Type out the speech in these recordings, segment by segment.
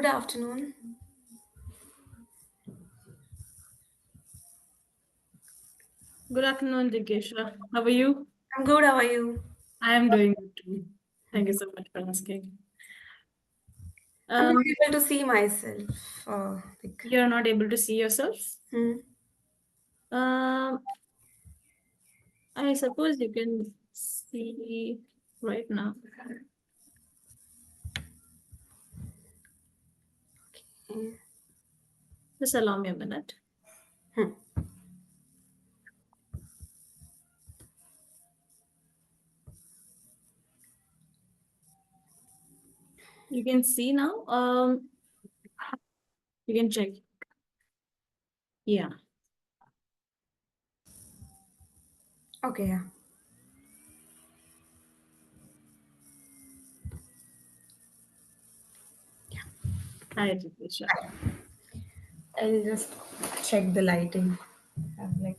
Good afternoon. Good afternoon, Jigesha. How are you? I'm good. How are you? I am doing good too. Thank you so much for asking. I'm not Um, able to see myself. Like, you're not able to see yourself? hmm. Um, I suppose you can see right now. Okay. Just allow me a minute. Hmm. You can see now. You can check. Yeah, Okay, yeah. hi, Jigesha. I'll just check the lighting. I'm like,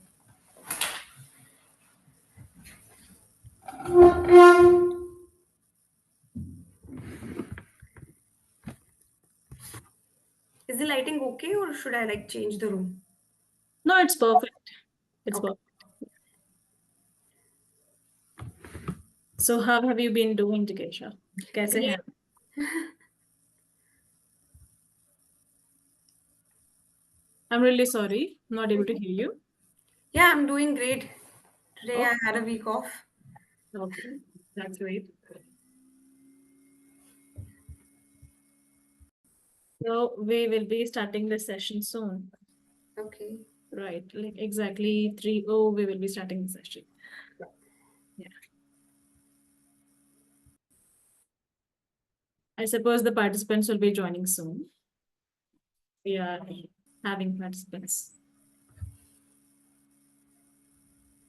is the lighting okay or should I like change the room? No, it's perfect. It's Okay. perfect. So, how have you been doing, Jigesha? कैसे Great. हैं? I'm really sorry, not able to hear you. Yeah, I'm doing great. Today Oh, I had a week off. okay, that's great. So we will be starting this session soon. Okay. Right, like exactly 3:00 we will be starting the session. Yeah. I suppose the participants will be joining soon. We are having participants.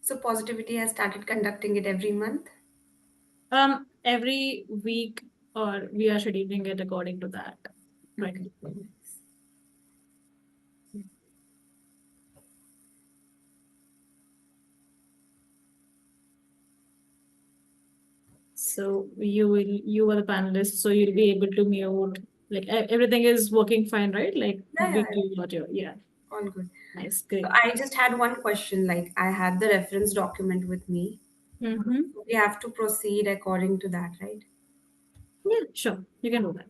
So Positivity has started conducting it every month. Every week or we are scheduling it according to that. Right. Okay. So you are the panelist, so you'll be able to mute. Like everything is working fine, right? Like Yeah, yeah, video, audio. Yeah. all good. Nice, So great. I just had one question. Like I had the reference document with me. Mm-hmm. We have to proceed according to that, right? Yeah, sure. You can do that.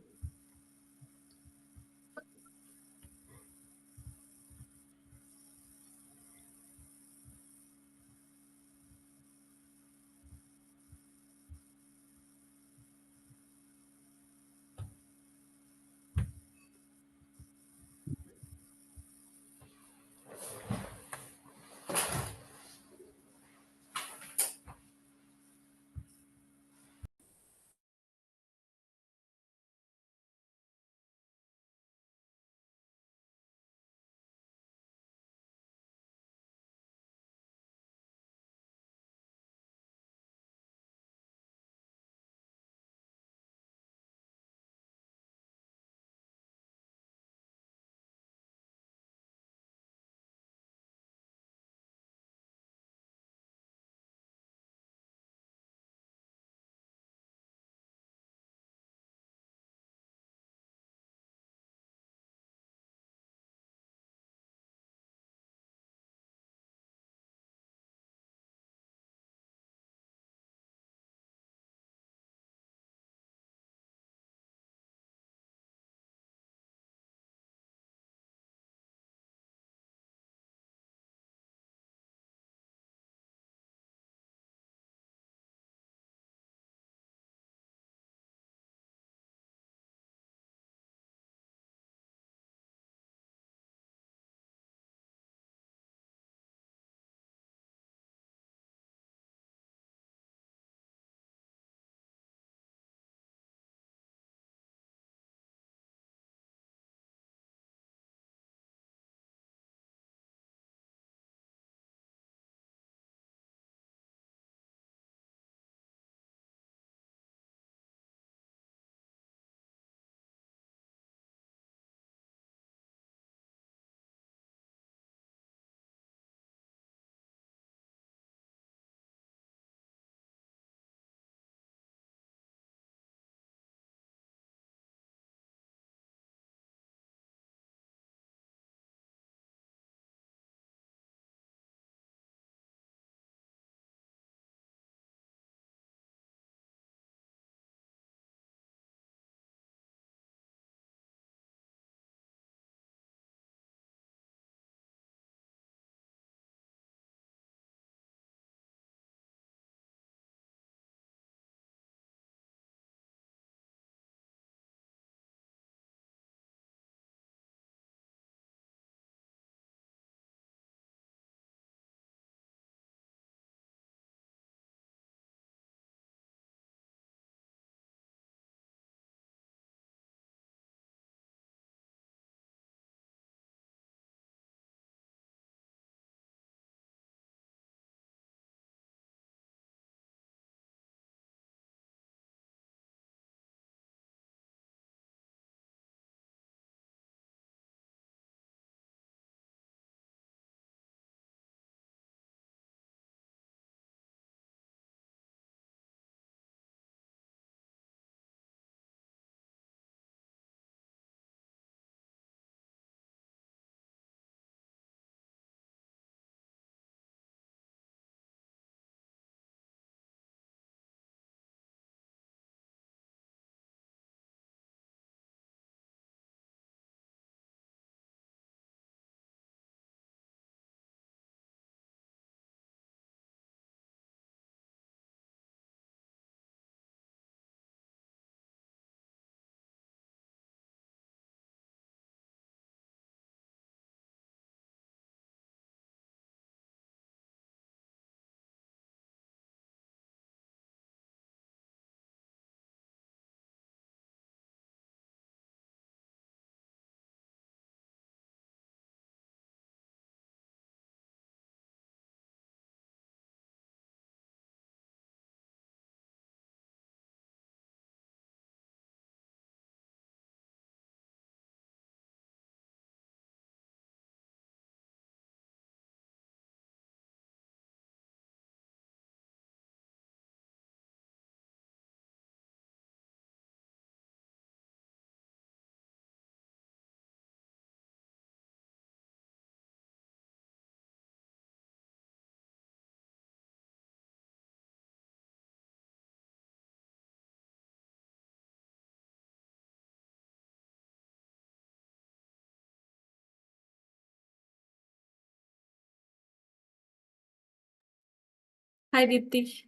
Hi, Deepti.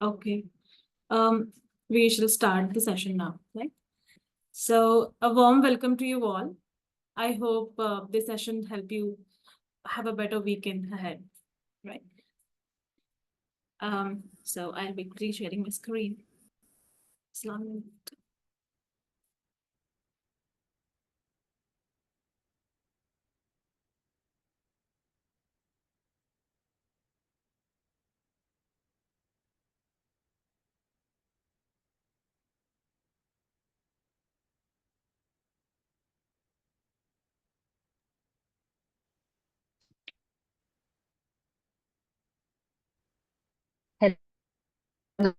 Okay. We shall start the session now, right? So, a warm welcome to you all. I hope this session help you have a better weekend ahead, right? So I'll be quickly sharing my screen. Assalamu alaikum. Hello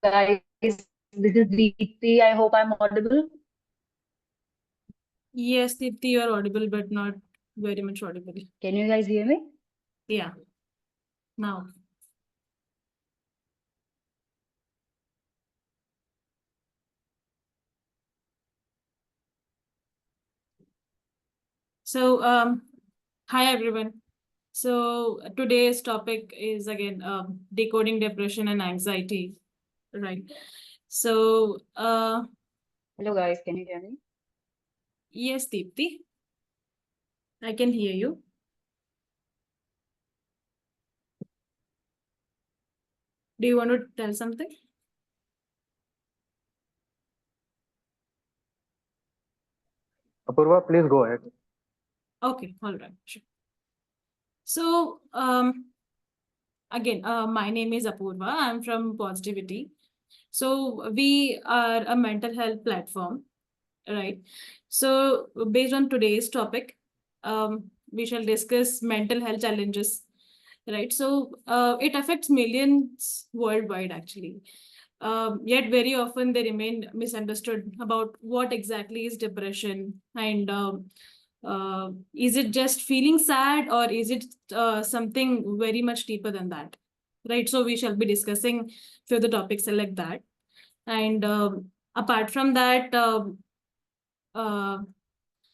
guys, this is Deepti. I hope I'm audible. Yes, Deepti, you are audible, but not very much audible. Can you guys hear me? Yeah. Now. So, hi everyone. So today's topic is again decoding depression and anxiety, right? So, Hello guys, can you hear me? yes, Deepti, I can hear you. Do you want to tell something? Apurva, please go ahead. Okay, all right, sure. So, again, my name is Apurva. I'm from Positivity. So we are a mental health platform, right? So based on today's topic, we shall discuss mental health challenges, right? So it affects millions worldwide, actually. Yet very often they remain misunderstood about what exactly is depression, and is it just feeling sad, or is it something very much deeper than that, right? So we shall be discussing few of the topics like that. And apart from that, uh,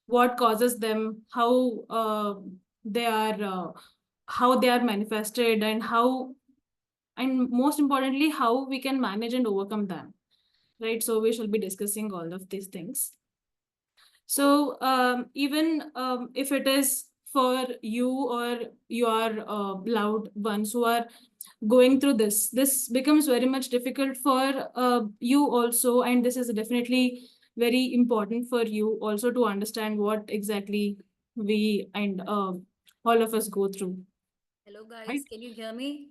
what causes them, they are how they are manifested, and how, and most importantly, how we can manage and overcome them, right? So we shall be discussing all of these things. So even if it is for you or your loved ones who are going through this becomes very much difficult for you also, and this is definitely very important for you also to understand what exactly we and all of us go through. Hello guys, Right? can you hear me?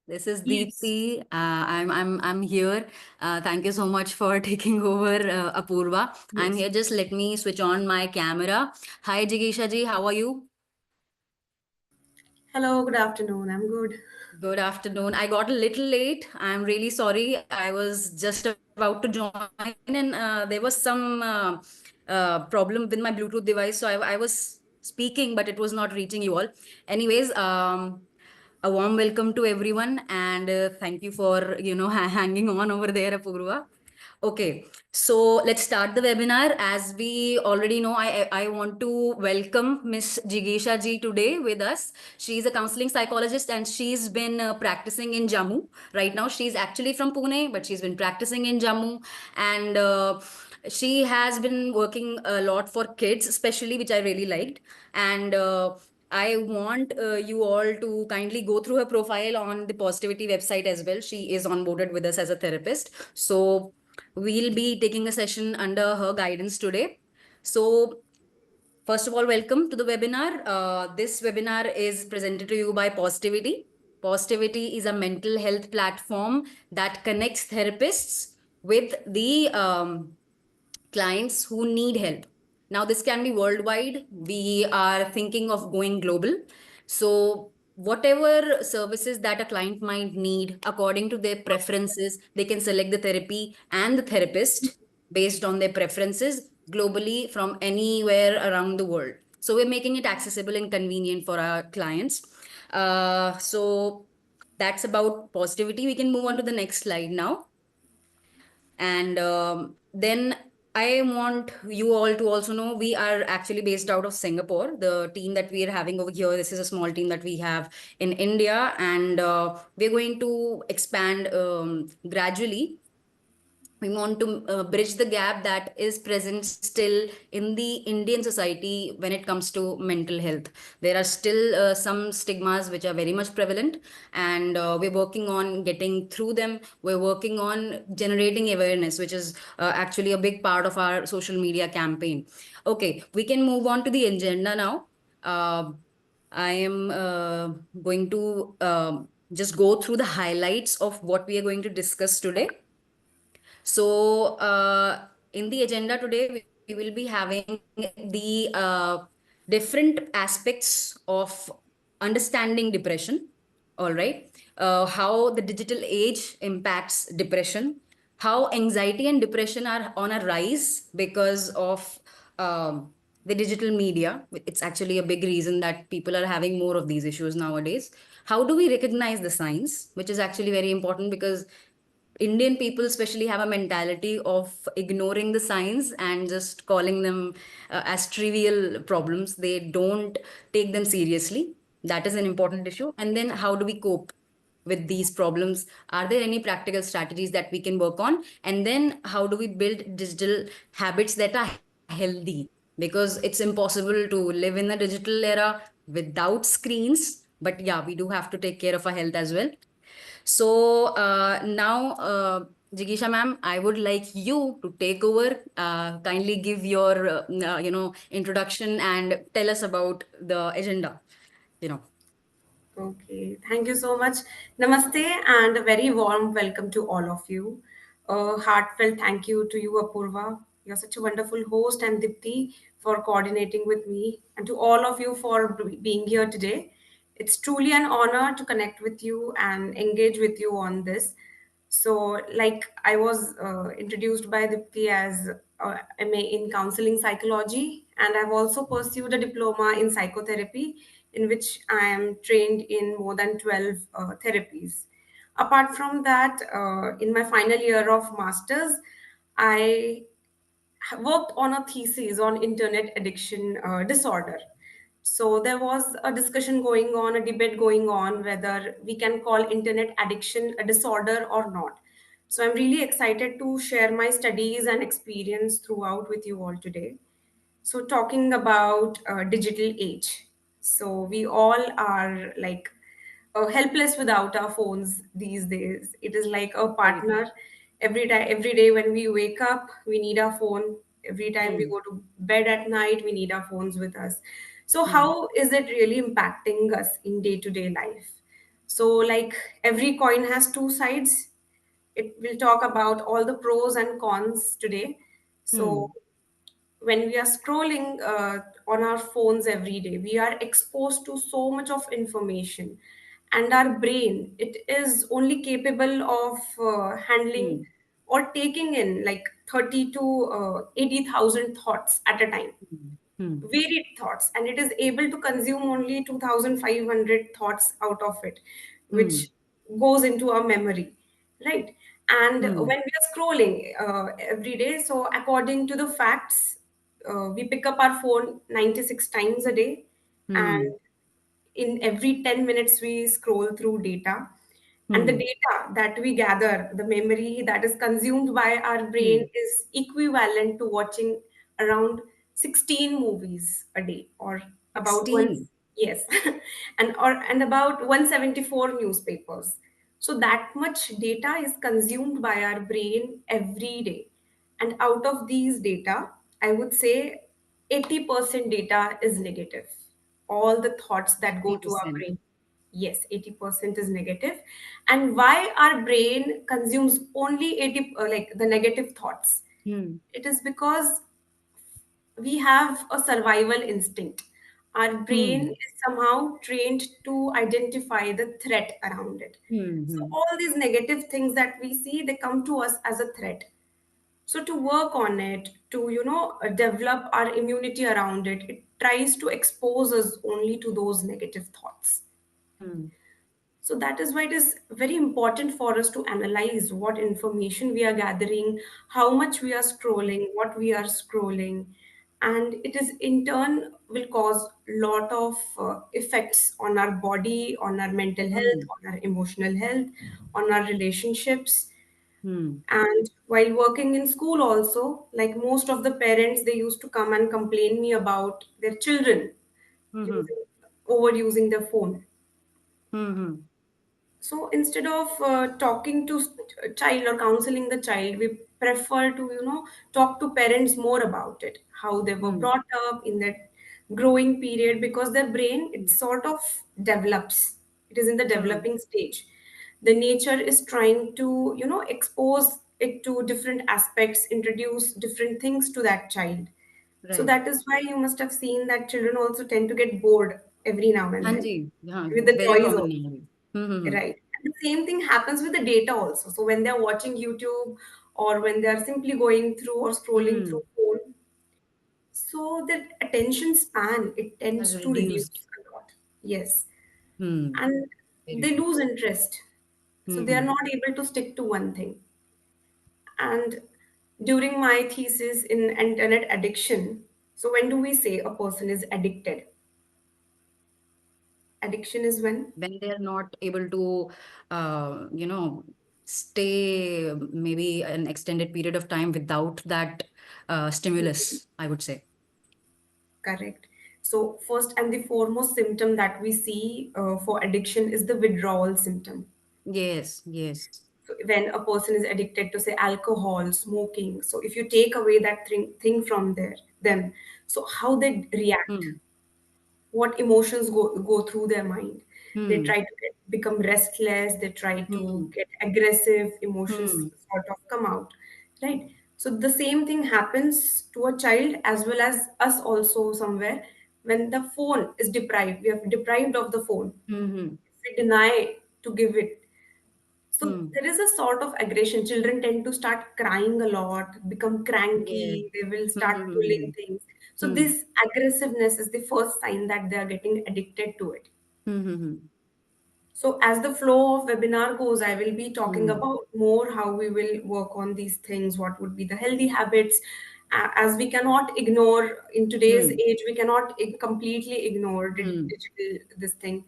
This is Yes. Deepti. I'm here. Thank you so much for taking over, Apurva. I'm Yes. here. Just let me switch on my camera. Hi Jigisha ji, how are you? Hello, good afternoon. I'm good. Good afternoon. I got a little late. I'm really sorry. I was just about to join, and there was some problem with my Bluetooth device. So I was speaking, but it was not reaching you all. Anyways, a warm welcome to everyone, and thank you for hanging on over there, Apurva. Okay, so let's start the webinar. As we already know, I want to welcome Miss Jigisha ji today with us. She's a counseling psychologist and she's been practicing in Jammu. Right now, she's actually from Pune, but she's been practicing in Jammu. And she has been working a lot for kids, especially, which I really liked. And I want you all to kindly go through her profile on the Positivity website as well. She is onboarded with us as a therapist. So we'll be taking a session under her guidance today. So, first of all, welcome to the webinar. This webinar is presented to you by Positivity. Positivity is a mental health platform that connects therapists with the clients who need help. Now, this can be worldwide. We are thinking of going global. So, whatever services that a client might need according to their preferences, they can select the therapy and the therapist based on their preferences globally from anywhere around the world. So, we're making it accessible and convenient for our clients. So, that's about Positivity. We can move on to the next slide now. And then I want you all to also know we are actually based out of Singapore. The team that we are having over here, this is a small team that we have in India, and we're going to expand gradually. We want to bridge the gap that is present still in the Indian society when it comes to mental health. There are still some stigmas which are very much prevalent, and we're working on getting through them. We're working on generating awareness, which is actually a big part of our social media campaign. Okay, we can move on to the agenda now. I am going to just go through the highlights of what we are going to discuss today. So, in the agenda today, we will be having the different aspects of understanding depression. All right. How the digital age impacts depression, how anxiety and depression are on a rise because of the digital media. It's actually a big reason that people are having more of these issues nowadays. How do we recognize the signs, which is actually very important because Indian people especially have a mentality of ignoring the signs and just calling them as trivial problems. They don't take them seriously. That is an important issue. And then how do we cope with these problems? Are there any practical strategies that we can work on? And then how do we build digital habits that are healthy? Because it's impossible to live in a digital era without screens. But yeah, we do have to take care of our health as well. So now, Jigisha ma'am, I would like you to take over. Kindly give your, introduction and tell us about the agenda. You know. Okay, thank you so much. Namaste and a very warm welcome to all of you. A heartfelt thank you to you, Apurva. You're such a wonderful host, and Dipti for coordinating with me, and to all of you for being here today. It's truly an honor to connect with you and engage with you on this. So, like I was introduced by Dipti as MA in counseling psychology, and I've also pursued a diploma in psychotherapy, in which I am trained in more than 12 therapies. Apart from that, in my final year of masters, I worked on a thesis on internet addiction disorder. So there was a discussion going on, a debate going on whether we can call internet addiction a disorder or not. So I'm really excited to share my studies and experience throughout with you all today. So, talking about digital age. So, we all are like helpless without our phones these days. It is like a Very true. partner. Every day when we wake up, we need our phone. Every time we Hmm. go to bed at night, we need our phones with us. So, Hmm. how is it really impacting us in day to day life? So, like every coin has two sides. It will talk about all the pros and cons today. So, Hmm. when we are scrolling on our phones every day, we are exposed to so much of information, and our brain, it is only capable of handling Hmm. or taking in like 30 to 80,000 thoughts at a time, Hmm. Hmm. varied thoughts, and it is able to consume only 2,500 thoughts out of it, Hmm. which goes into our memory, right? And Hmm. when we are scrolling every day, so according to the facts, we pick up our phone 96 times a day, and Hmm. in every 10 minutes we scroll through data, and the Hmm. data that we gather, the memory that is consumed by our brain, Hmm. is equivalent to watching around 16 movies a day, or about one, 16. yes, and about 174 newspapers. So that much data is consumed by our brain every day, and out of these data, I would say 80% data is negative. All the thoughts that go to our 80%. brain, yes, 80% is negative. And why our brain consumes only 80, like the negative thoughts? Hmm. It is because we have a survival instinct. Our brain Hmm. is somehow trained to identify the threat around it. Hmm. So Hmm. all these negative things that we see, they come to us as a threat. So to work on it, to develop our immunity around it tries to expose us only to those negative thoughts. Hmm. So that is why it is very important for us to analyze what information we are gathering, how much we are scrolling, what we are scrolling, and it is in turn will cause lot of effects on our body, on our mental health, Hmm. on our emotional health, on our relationships. Hmm. And while working in school also, like most of the parents, they used to come and complain me about their children Hmm. using overusing their phone. Hmm. Hmm. So instead of talking to child or counseling the child, we prefer to, talk to parents more about it, how they were Hmm. brought up in that growing period, because their brain, it Hmm. sort of develops. It is in the Hmm. developing stage. The nature is trying to, expose it to different aspects, introduce different things to that child. So Right. that is why you must have seen that children also tend to get bored every now and हाँ then जी, हाँ, with the very toys common also. now. Hmm. Right. And the same thing happens with the data also. So when they're watching YouTube or when they're simply going through or scrolling Hmm. through phone, so the attention span, it Has tends to reduce reduced. a lot. Yes. Hmm. And Very they true. lose interest. So they are Hmm. not able to stick to one thing. And during my thesis in internet addiction, so when do we say a person is addicted? Addiction is when When they are not able to, you know, stay maybe an extended period of time without that stimulus, I would say. correct. So, first and the foremost symptom that we see for addiction is the withdrawal symptom. Yes, yes. So, when a person is addicted to, say, alcohol, smoking, so if you take away that thing from them, so how they react, Hmm. what emotions go through their mind. They Hmm. try to become restless, they try to Hmm. get aggressive, emotions Hmm. sort of come out, right? So the same thing happens to a child as well as us also somewhere. When the phone is deprived, we are deprived of the phone, Hmm. we deny to give it, so Hmm. there is a sort of aggression. Children tend to start crying a lot, become Yeah. cranky, they will Hmm. start Hmm. pulling things. So Hmm. this aggressiveness is the first sign that they are getting addicted to it. Hmm. Hmm. So as the flow of webinar goes, I will be talking Hmm. about more how we will work on these things, what would be the healthy habits. As we cannot ignore in today's Hmm. age, we cannot completely ignore Hmm. digital this thing,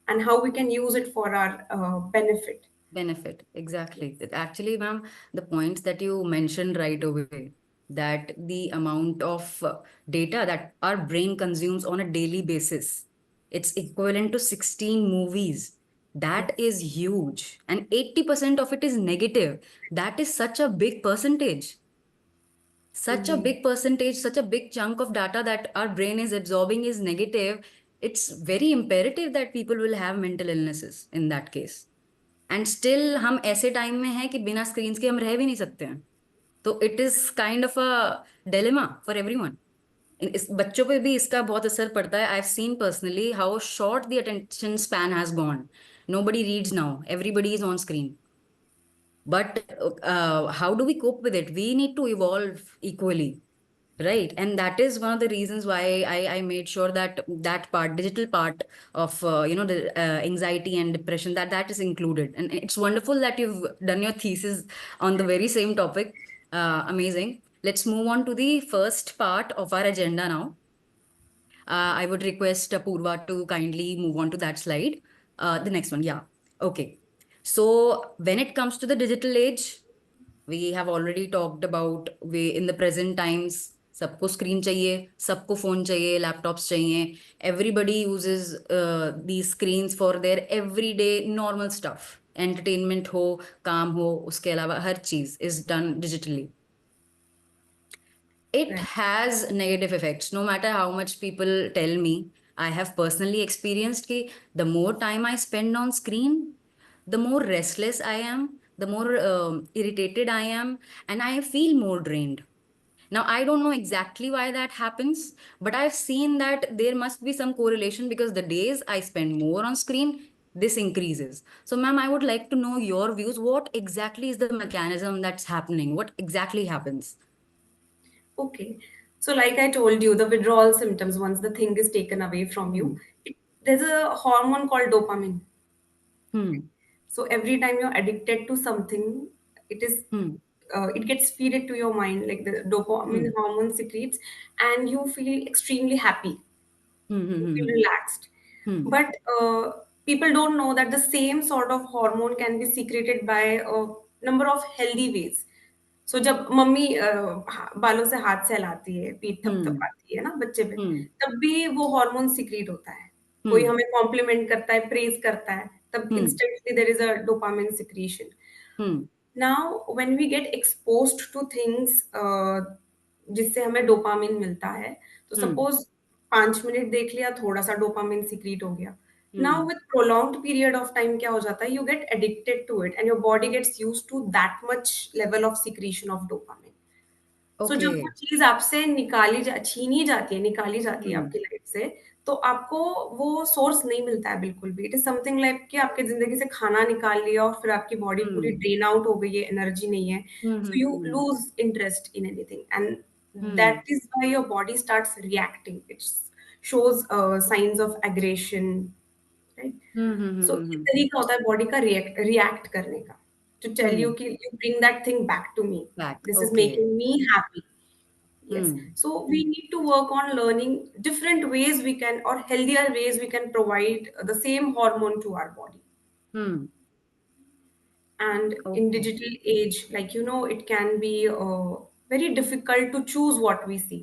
and how we can use it for our benefit. Benefit, exactly. Actually, ma'am, the points that you mentioned right away, that the amount of data that our brain consumes on a daily basis, it's equivalent to 16 movies. That Yes. is huge. And 80% of it is negative. That is such a big percentage. Such a Indeed. big percentage, such a big chunk of data that our brain is absorbing is negative. It's very imperative that people will have mental illnesses in that case. And still हम ऐसे time में हैं कि बिना screens के हम रह भी नहीं सकते हैं. तो it is kind of a dilemma for everyone. इस बच्चों पे भी इसका बहुत असर पड़ता है. I have seen personally how short the attention span has gone. Nobody reads now, everybody is on screen. But how do we cope with it? We need to evolve equally, right? And that is one of the reasons why I made sure that that part, digital part of the anxiety and depression, that is included. And it's wonderful that you've done your thesis on the very same topic. Amazing. Let's move on to the first part of our agenda now. I would request Purva to kindly move on to that slide. The next one, yeah. Okay. So when it comes to the digital age, we have already talked about we in the present times सबको screen चाहिए, सबको phone चाहिए, laptops चाहिए. Everybody uses these screens for their everyday normal stuff. Entertainment हो, काम हो, उसके अलावा हर चीज is done digitally. It Right. has negative effects. No matter how much people tell me, I have personally experienced कि the more time I spend on screen, the more restless I am, the more irritated I am, and I feel more drained. Now I don't know exactly why that happens, but I've seen that there must be some correlation because the days I spend more on screen, this increases. So ma'am, I would like to know your views. What exactly is the mechanism that's happening? What exactly happens? Okay. So, like I told you, the withdrawal symptoms, once the thing is taken away from Hmm. you, there's a hormone called dopamine. Hmm. So every time you're addicted to something, it is Hmm. it gets fed it to your mind, like the dopamine Hmm. hormone secretes, and you feel extremely happy, Hmm. you feel Hmm. relaxed. Hmm. But people don't know that the same sort of hormone can be secreted by a number of healthy ways. So जब mummy बालों से हाथ सहलाती है, पीठ Hmm. थपथपाती है ना बच्चे पे, Hmm. तब भी वो हार्मोन सीक्रेट होता है। कोई Hmm. हमें कॉम्प्लीमेंट करता है, प्रेज़ करता है, तब Hmm. Instantly there is a dopamine secretion. Hmm. Now when we get exposed to things जिससे हमें डोपामिन मिलता है, तो Hmm. सपोज 5 मिनट देख लिया, थोड़ा सा डोपामिन सीक्रेट हो गया। Now Hmm. With prolonged period of time क्या हो जाता है, you get addicted to it and your body gets used to that much level of secretion of dopamine. So जब वो Okay. चीज़ आपसे छीनी जाती है, निकाली जाती है Hmm. आपकी लाइफ से, तो आपको वो सोर्स नहीं मिलता है बिल्कुल भी। इट इज़ समथिंग लाइक कि आपकी ज़िंदगी से खाना निकाल लिया और फिर आपकी बॉडी पूरी Hmm. ड्रेन आउट हो गई है, एनर्जी नहीं है। Hmm. So you Hmm. Lose interest in anything and Hmm. That is why your body starts reacting. It shows signs of aggression, right? Hmm. Hmm. So Hmm. ये Hmm. तरीका होता है body का रिएक्ट करने का, to tell you Hmm. कि you bring that thing back to me, Back. This is Okay. Making me happy. Yes. Hmm. So we need to work on learning different ways we can, or healthier ways we can provide the same hormone to our body. Hmm. And in Okay. digital age, like it can be very difficult to choose what we see,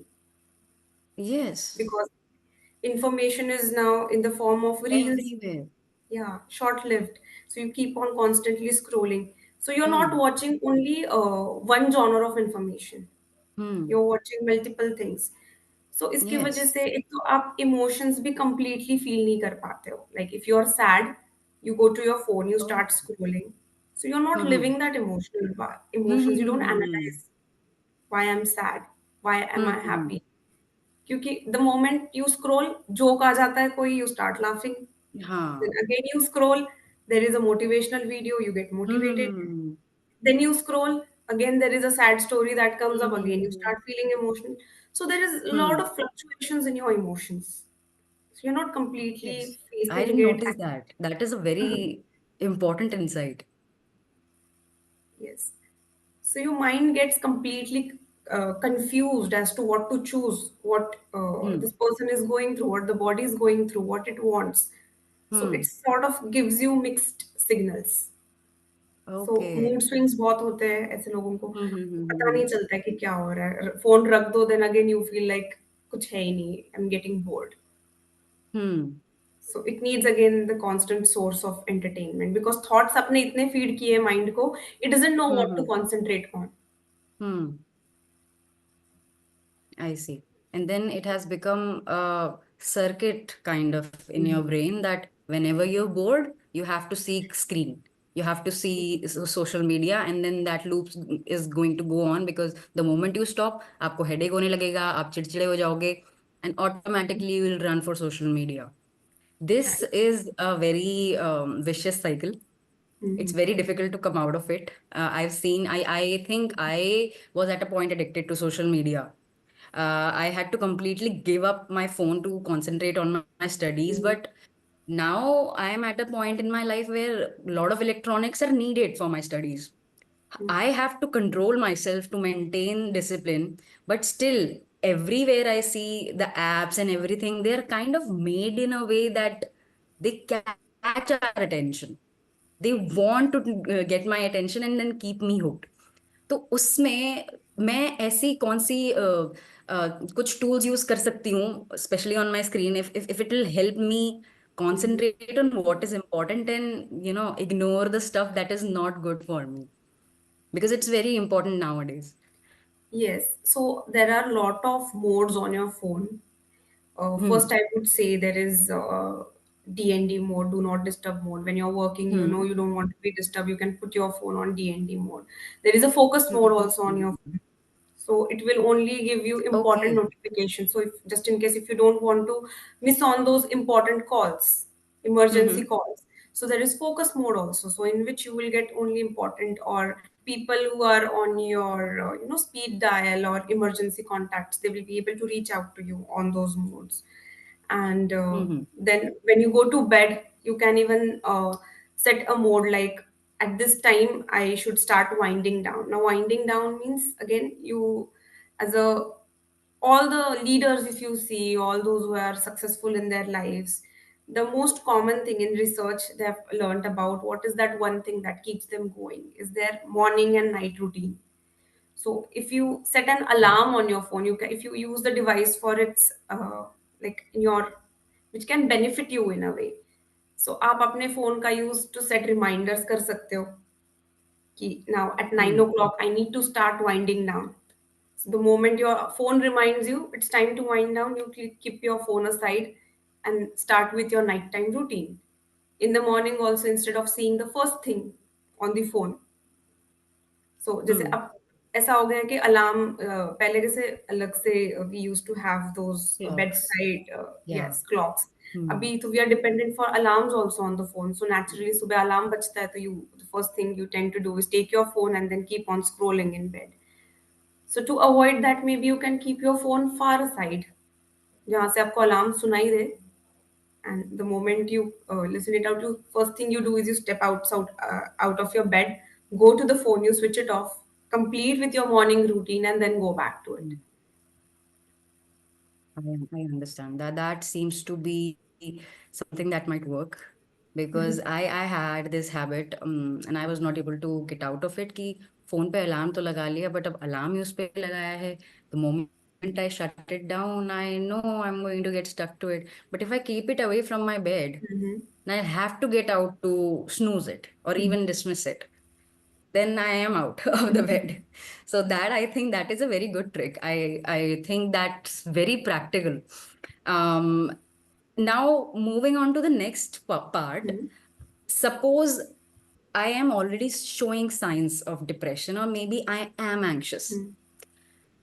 Yes. because information is now in the form of reels. Everywhere. Yeah, short lived. So you keep on constantly scrolling. So you're not Hmm. watching only one genre of information. Hmm. You're watching multiple things. सो इसकी वजह Yes. से एक तो आप emotions भी completely feel नहीं कर पाते हो। Like if you are sad, you go to your phone, you Oh. Start scrolling, so you are not Hmm. Living that Hmm. Emotions, Hmm. You don't Hmm. Hmm. Analyse why I am sad, why am Hmm. I Hmm. Happy. क्योंकि the moment you scroll, joke आ जाता है कोई, you start laughing, हाँ. Then again you scroll, there is a motivational video, you get Hmm. Hmm. motivated, Hmm. then you scroll, again there is a sad story that comes Hmm. up, Hmm. again you Hmm. start feeling emotional. So there is a lot Hmm. of fluctuations in your emotions, so you're not completely Yes. I facing didn't it. notice that. That is a very important insight. Yes. So your mind gets completely confused as to what to choose, what this Hmm. person is going through, what the body is going through, what it wants. So it Hmm. sort of gives you mixed signals. So mood Okay. Swings बहुत होते हैं ऐसे लोगों को, Hmm. Hmm. Hmm. पता Hmm. नहीं चलता है कि क्या हो रहा है। फ़ोन रख दो, then again you feel like कुछ है ही नहीं, I am getting bored. Hmm. So it needs again the constant source of entertainment, because thoughts आपने इतने फीड किए माइंड को, it doesn't know Hmm. What to Hmm. Concentrate on. Hmm. I see. And then it has become a circuit kind of in your brain that whenever you're bored, you have to seek screen. You have to see social media, and then that loop is going to go on because the moment you stop, आपको headache होने लगेगा, आप चिड़चिड़े हो जाओगे, and automatically you will run for social media. This right. is a very vicious cycle. It's very difficult to come out of it. I think I was at a point addicted to social media. I had to completely give up my phone to concentrate on my studies. But now I am at a point in my life where a lot of electronics are needed for my studies. I have to control myself to maintain discipline, but still, everywhere I see the apps and everything, they're kind of made in a way that they catch our attention. They want to get my attention and then keep me hooked. तो उसमें मैं ऐसी कौन सी कुछ tools use कर सकती हूँ specially on my screen if it will help me concentrate on what is important and ignore the stuff that is not good for me because it's very important nowadays. Yes, so there are a lot of modes on your phone. First, Hmm. I would say there is DND mode, do not disturb mode. When you're working, Hmm. you don't want to be disturbed, you can put your phone on DND mode. There is a focus mode also on your Hmm. phone. So it will only give you important Okay. notifications. So if just in case if you don't want to miss on those important calls, emergency Hmm. calls. So there is focus mode also. So in which you will get only important or people who are on your speed dial or emergency contacts, they will be able to reach out to you on those modes. And Hmm. then when you go to bed, you can even set a mode like at this time I should start winding down. Now winding down means again you as a all the leaders, if you see all those who are successful in their lives, the most common thing in research they have learned about what is that one thing that keeps them going is their morning and night routine. So if you set an alarm on your phone, you can, if you use the device for its like in your which can benefit you in a way. So आप अपने phone का use to set reminders कर सकते हो कि now at 9 o'clock I need to start winding down. So the moment your phone reminds you it's time to wind down, you keep your phone aside and start with your nighttime routine. In the morning also, instead of seeing the first thing on the phone, so जैसे Hmm. अब ऐसा हो गया है कि alarm पहले जैसे अलग से we used to have those bed Clocks. Side Yeah. Yes clocks. Hmm. अभी तो we are dependent for alarms also on the phone. So naturally सुबह अलार्म बजता है तो you the first thing you tend to do is take your phone and then keep on scrolling in bed. So to avoid that, maybe you can keep your phone far aside, जहाँ से आपको alarm सुनाई दे. And the moment you listen it out, you first thing you do is you step out of your bed, go to the phone, you switch it off, complete with your morning routine, and then go back to it. Hmm. I understand that. That seems to be something that might work because Mhm. I had this habit and I was not able to get out of it कि phone पे alarm तो लगा लिया but अब alarm ही उस पे लगाया है. The moment I shut it down, I know I'm going to get stuck to it. But if I keep it away from my bed, Mhm. then I have to get out to snooze it or even dismiss it. Then I am out of the bed. So that I think that is a very good trick. I think that's very practical. Um, Now moving on to the next part. Mhm. Suppose I am already showing signs of depression or maybe I am anxious. Mhm.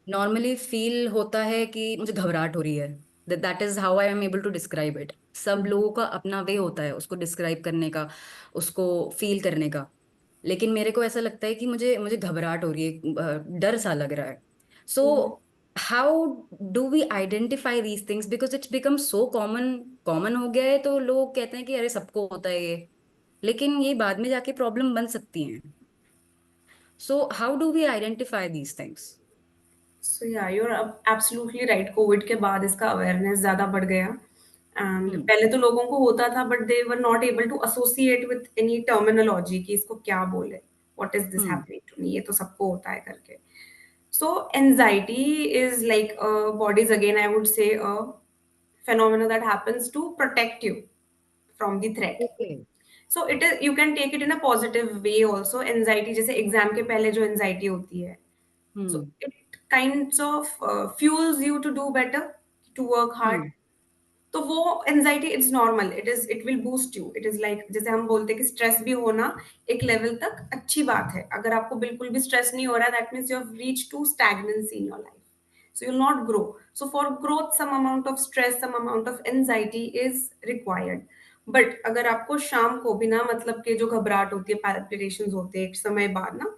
Normally feel होता है कि मुझे घबराहट हो रही है. That is how I am able to describe it. सब Mhm. लोगों का अपना वे होता है उसको डिस्क्राइब करने का, उसको फील करने का. लेकिन मेरे को ऐसा लगता है कि मुझे मुझे घबराहट हो रही है, डर सा लग रहा है. So Mhm. How do we identify these things because it's become so common. Common हो गया है तो लोग कहते हैं कि अरे सबको होता है ये, लेकिन ये बाद में जाके प्रॉब्लम बन सकती हैं. So how do we identify these things. So yeah, you're absolutely right. Covid के बाद इसका अवेयरनेस ज़्यादा बढ़ गया. And hmm. पहले तो लोगों को होता था but they were not able to associate with any terminology कि इसको क्या बोले, what is this hmm. Happening to me, ये तो सबको होता है करके. So anxiety is like a body's, again I would say, a phenomena that happens to protect you from the threat. Okay. So it is, you can take it in a positive way also. Anxiety जैसे exam के पहले जो anxiety होती है, so hmm. it kinds of fuels you to do better, to work hard. हम्म. तो वो anxiety it's normal, it will boost you. It is like जैसे हम बोलते हैं कि स्ट्रेस भी होना एक लेवल तक अच्छी बात है. अगर आपको बिल्कुल भी स्ट्रेस नहीं हो रहा है, that means you have reach to stagnancy in your life, so you'll not grow. So for growth some amount of stress, some amount of anxiety is required. But अगर आपको शाम को बिना मतलब के जो घबराहट होती है, पैल्पिटेशंस होते हैं, एक समय बाद ना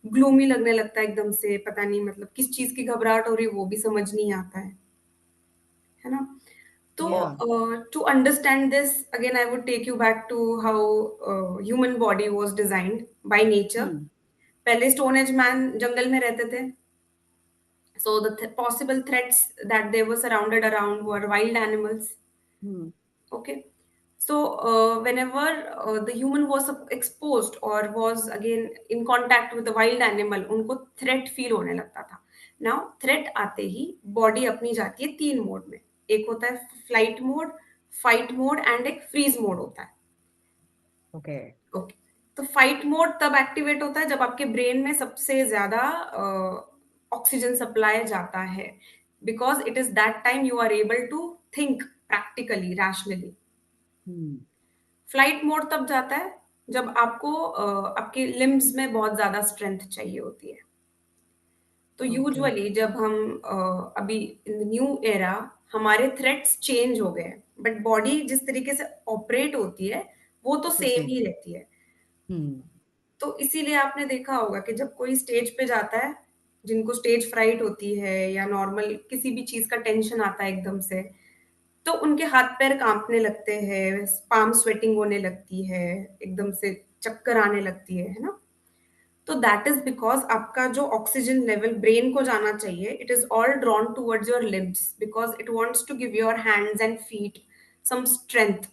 ग्लूमी लगने लगता है एकदम से, पता नहीं मतलब किस चीज की घबराहट हो रही है वो भी समझ नहीं आता है ना. So, Yeah. to understand this, again, I would take you back to how human body was designed by nature. हम्म. पहले स्टोन एज मैन जंगल में रहते थे. So the possible threats that they were surrounded around were wild animals. Hmm. Okay. So whenever the human was exposed or was again in contact with the wild animal, उनको threat feel होने लगता था. Now threat आते ही body अपनी जाती है तीन mode में. एक होता है flight mode, fight mode and एक freeze mode होता है. ओके. ओके. तो फाइट मोड तब एक्टिवेट होता है जब आपके ब्रेन में सबसे ज्यादा ऑक्सीजन सप्लाई जाता है, because it is that time you are able to think practically rationally. Hmm. Flight mode तब जाता है जब आपको आपके लिम्स में बहुत ज्यादा स्ट्रेंथ चाहिए होती है. तो ओके. यूजुअली जब हम अभी इन न्यू एरा हमारे थ्रेट्स चेंज हो गए, बट बॉडी जिस तरीके से ऑपरेट होती है वो तो वो सेम सही. ही रहती है. हम्म. तो इसीलिए आपने देखा होगा कि जब कोई स्टेज पे जाता है, जिनको स्टेज फ्राइट होती है या नॉर्मल किसी भी चीज का टेंशन आता है एकदम से, तो उनके हाथ पैर कांपने लगते हैं, पाम स्वेटिंग होने लगती है, एकदम से चक्कर आने लगती है ना? तो दैट इज बिकॉज आपका जो ऑक्सीजन लेवल ब्रेन को जाना चाहिए, it is all drawn towards your limbs because it wants to give your hands and feet some strength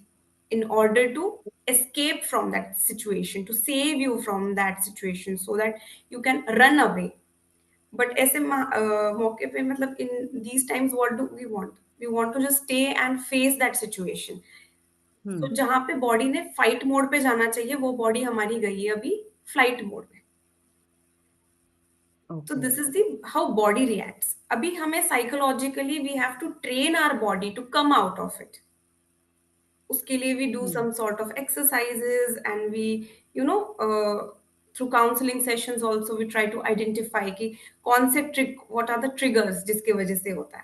in order to escape from that situation, to save you from that situation so that you can run away. But ऐसे मौके पे मतलब in these times what do we want to just stay and face that situation. Hmm. तो जहाँ पे body ने fight mode पे जाना चाहिए वो बॉडी हमारी गई है अभी फ्लाइट मोड में. So Okay. this is the how body reacts. अभी हमें psychologically we have to train our body to come out of it. उसके लिए we do Hmm. some sort of exercises and we you know through counseling sessions also we try to identify कि कौन से trick what are the triggers जिसके वजह से होता है.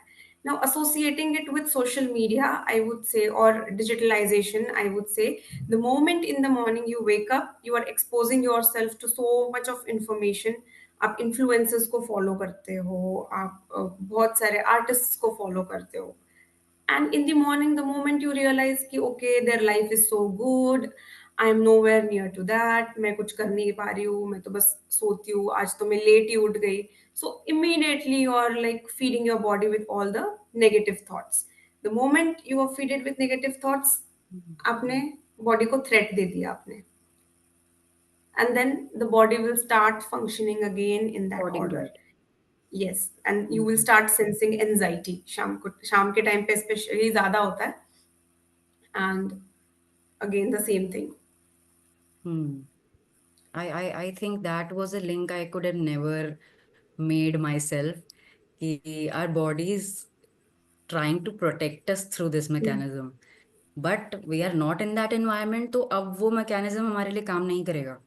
Now associating it with social media I would say or digitalization I would say the moment in the morning you wake up you are exposing yourself to so much of information. आप influencers को follow करते हो, आप बहुत सारे artists को follow करते हो. And in the morning the moment you realize कि okay their life is so good, I am nowhere near to that, मैं कुछ कर नहीं पा रही हूँ, मैं तो बस सोती हूँ, आज तो मैं लेट ही उठ गई. So immediately you are like feeding your body with all the negative thoughts. The moment you are feeded with negative thoughts, आपने body को threat दे दिया आपने, and then the body will start functioning again in that According to order. it. Yes, and you will Hmm. start sensing anxiety. शाम के time पे specially ज्यादा होता है. And again the same thing. Hmm. I think that was a link I could have never made myself. Our bodies trying to protect us through this Hmm. mechanism. But we are not in that environment, तो अब वो mechanism हमारे लिए काम नहीं करेगा.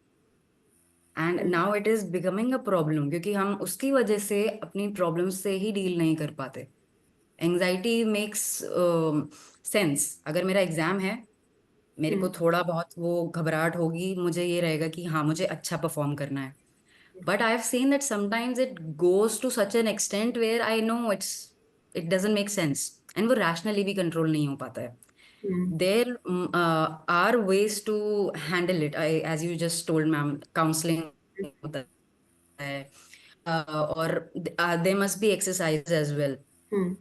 And Hmm. now it is becoming a problem क्योंकि हम उसकी वजह से अपनी problems से ही deal नहीं कर पाते. Anxiety makes sense. अगर मेरा एग्जाम है, मेरे Hmm. को थोड़ा बहुत वो घबराहट होगी, मुझे ये रहेगा कि हाँ मुझे अच्छा परफॉर्म करना है. But I've seen that sometimes it goes to such an extent where I know it doesn't make sense and वो rationally भी control नहीं हो पाता है. Hmm. There are ways to handle it. As you just told, ma'am, counseling होता है, or there must be exercise as well. Hmm.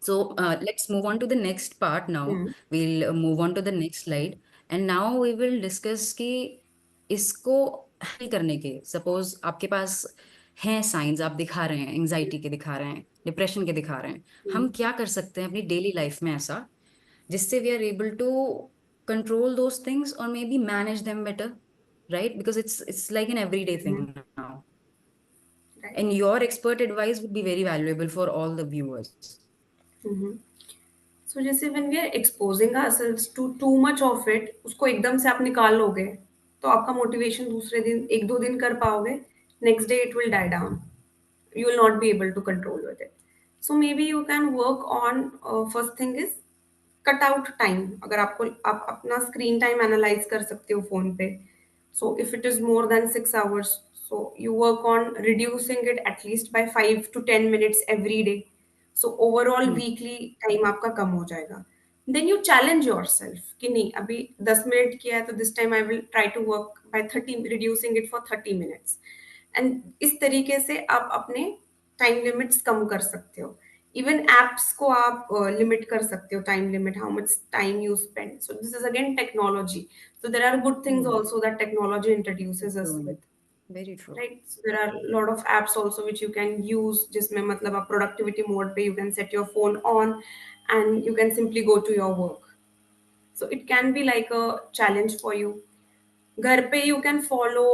So let's move on to the next part now. Hmm. We'll move on to the next slide. And now we will discuss कि इसको handle करने के, suppose आपके पास हैं science, आप दिखा रहे हैं, एंजाइटी के दिखा रहे हैं, डिप्रेशन के दिखा रहे हैं, हम Hmm. क्या कर सकते हैं अपनी डेली लाइफ में ऐसा जिससे we are able to control those things or maybe manage them better, right? Because it's like an everyday thing Hmm. now. Right. And your expert advice would be very valuable for all the viewers. Hmm. So जैसे when we are exposing ourselves to too much of it, उसको एकदम से आप निकाल लोगे तो आपका motivation दूसरे दिन एक दो दिन कर पाओगे, next day it will die down. You will not be able to control with it. So maybe you can work on first thing is cut out time. अगर आपको आप अपना स्क्रीन टाइम एनालाइज कर सकते हो फोन पे, so if it is more than 6 hours, so you work on reducing it at least by 5 to 10 minutes every day. So overall Hmm. Weekly time आपका कम हो जाएगा. Then you challenge your self कि नहीं अभी 10 मिनट किया है तो this time I will try to work by 30, reducing it for 30 minutes. एंड इस तरीके से आप अपने टाइम लिमिट्स कम कर सकते हो. इवन एप्स को आप लिमिट कर सकते हो, time limit, how much time you spend. So this is again technology. So there are good things Hmm. Also that technology It's introduces us with. doing. Very true. Right, so there are lot of apps also which you can use जिसमें मतलब आप productivity mode पे you can set your phone on and you can simply go to your work. So it can be like a challenge for you. घर पे you can follow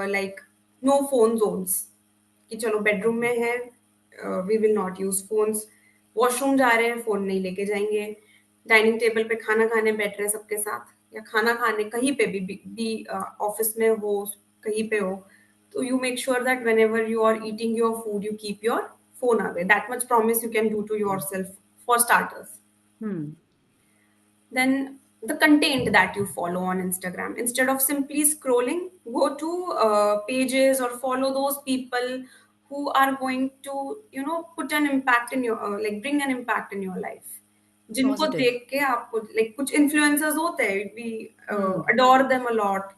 like no phone zones, कि चलो bedroom में है we will not use phones, washroom जा रहे हैं phone नहीं लेके जाएंगे, डाइनिंग टेबल पे खाना खाने बैठ रहे हैं सबके साथ या खाना खाने कहीं पे भी ऑफिस में हो कहीं पे हो, तो you make sure that whenever you are eating your food you keep your phone away. That much promise you can do to yourself for starters. Hmm. Then the content that you follow on Instagram, instead of simply scrolling, go to pages or follow those people who are going to put an impact in your like bring an impact in your life. जिनको Positive. देख के आपको like कुछ influencers होते हैं, we Hmm. Adore them a lot,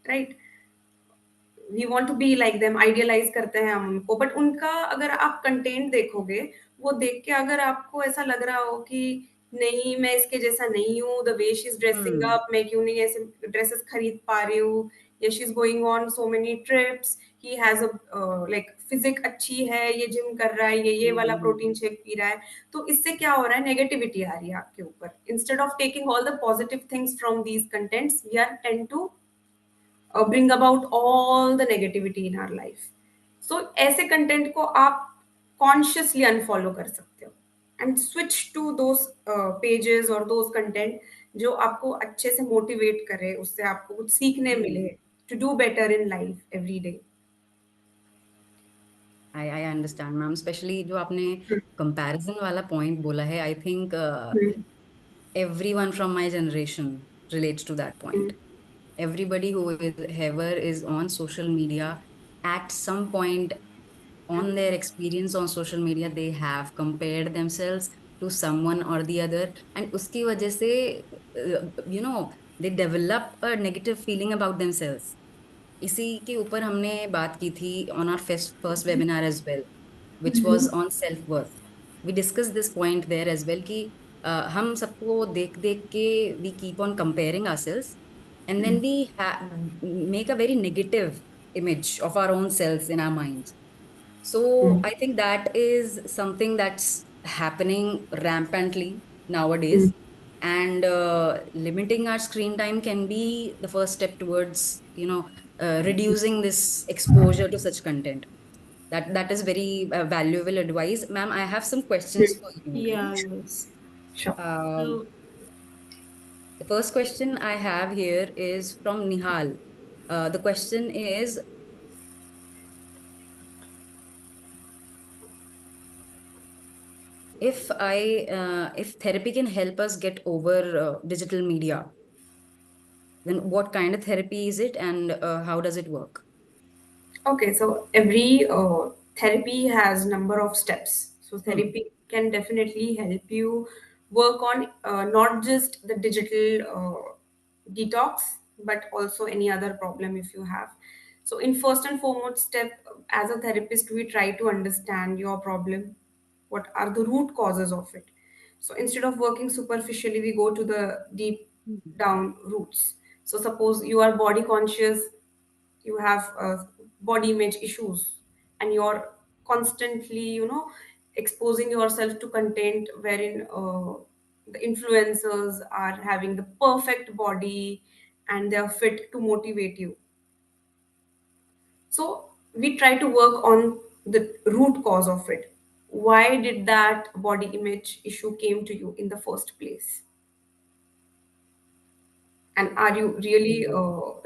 right, we want to be like them, idealize करते हैं हम उनको, बट उनका अगर आप कंटेंट देखोगे, वो देख के अगर आपको ऐसा लग रहा हो कि नहीं मैं इसके जैसा नहीं हूँ, the way she is dressing Hmm. Up, मैं क्यों नहीं ऐसे ड्रेसेस खरीद पा रही हूँ, या she is going on so many trips, he has a like physique अच्छी है, ये जिम कर रहा है, ये वाला Hmm. प्रोटीन शेक पी रहा है, तो इससे क्या हो रहा है, नेगेटिविटी आ रही है आपके ऊपर, instead of taking all the positive things from these contents, we are tend to bring about all the negativity in our life. So ऐसे कंटेंट को आप कॉन्शियसली अनफॉलो कर सकते हो and switch to those pages और those content जो आपको अच्छे से मोटिवेट करे, उससे आपको कुछ सीखने मिले, Hmm. To do better in life every day. I understand, ma'am. Especially जो आपने comparison वाला point बोला है, I think everyone from my generation relates to that point. Everybody who is ever is on social media at some point on their experience on social media, they have compared themselves to someone or the other, and उसकी वजह से they develop a negative feeling about themselves. इसी के ऊपर हमने बात की थी on our first webinar as well, which was on self worth. We discussed this point there as well कि हम सबको देख देख के we keep on comparing ourselves, and then we make a very negative image of our own selves in our minds. So I think that is something that's happening rampantly nowadays. And limiting our screen time can be the first step towards, reducing this exposure to such content. That is very valuable advice, ma'am. I have some questions for you. Yeah, yes. Sure. Um, So, the first question I have here is from Nihal. The question is, if therapy can help us get over digital media, then what kind of therapy is it, and how does it work? Okay, so every therapy has number of steps. So Hmm. therapy can definitely help you work on not just the digital detox, but also any other problem if you have. So in first and foremost step, as a therapist, we try to understand your problem. What are the root causes of it? So instead of working superficially, we go to the deep Hmm. down roots. So suppose you are body conscious, you have body image issues, and you're constantly exposing yourself to content wherein the influencers are having the perfect body and they are fit to motivate you. So we try to work on the root cause of it. Why did that body image issue came to you in the first place, and are you really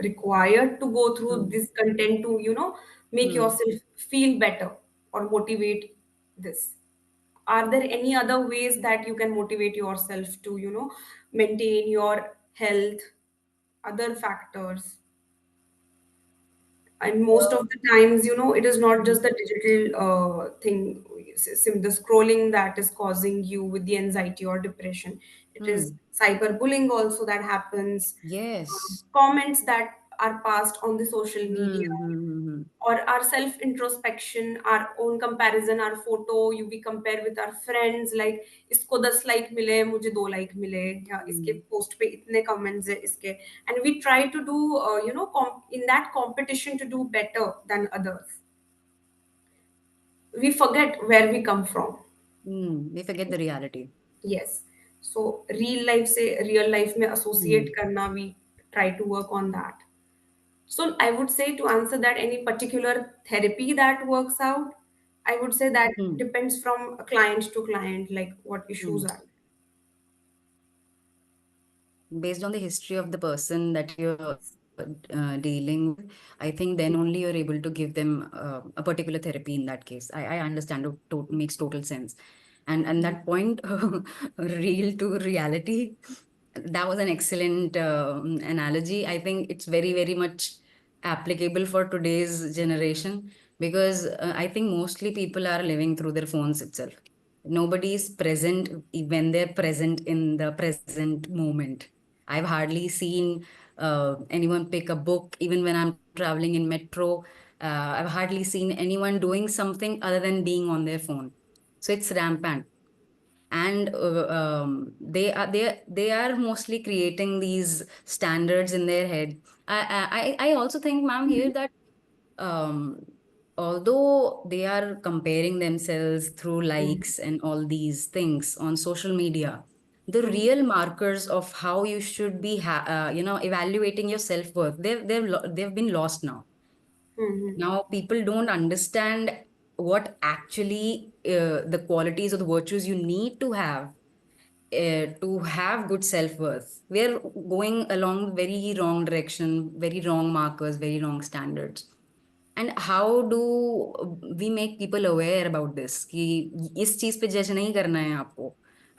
required to go through Hmm. this content to make Hmm. yourself feel better or motivate this? Are there any other ways that you can motivate yourself to maintain your health, other factors? And most of the times it is not Hmm. just the digital thing, the scrolling that is causing you with the anxiety or depression. It is Hmm. cyberbullying also that happens, Yes. comments that are passed on the social media, Hmm. Hmm. Hmm. Hmm. or our self introspection, our own comparison, our photo you we compare with our friends, like इसको 10 like मिले, मुझे 2 like मिले, या इसके Hmm. Post पे इतने comments है इसके, and we try to do in that competition to do better than others. We forget where we come from. Hmm. We forget the reality. Yes, so real life से real life में associate Hmm. करना, we try to work on that. So I would say, to answer that, any particular therapy that works out, I would say that Hmm. depends from client to client, like what Hmm. issues are. Based on the history of the person that you're dealing with, I think then only you're able to give them a particular therapy in that case. I understand. It makes total sense. And that point, real to reality, that was an excellent analogy. I think it's very, very much applicable for today's generation, because I think mostly people are living through their phones itself. Nobody is present when they're present in the present moment. I've hardly seen anyone pick a book, even when I'm traveling in metro. I've hardly seen anyone doing something other than being on their phone. So it's rampant, and they are mostly creating these standards in their head. I also think, ma'am, here that um, although they are comparing themselves through Mhm. likes and all these things on social media, the Mhm. real markers of how you should be evaluating your self-worth, they've been lost now. Mhm. Now people don't understand what actually the qualities or the virtues you need to have good self-worth. We're going along very wrong direction, very wrong markers, very wrong standards. And how do we make people aware about this कि इस चीज पे जज नहीं करना है आपको,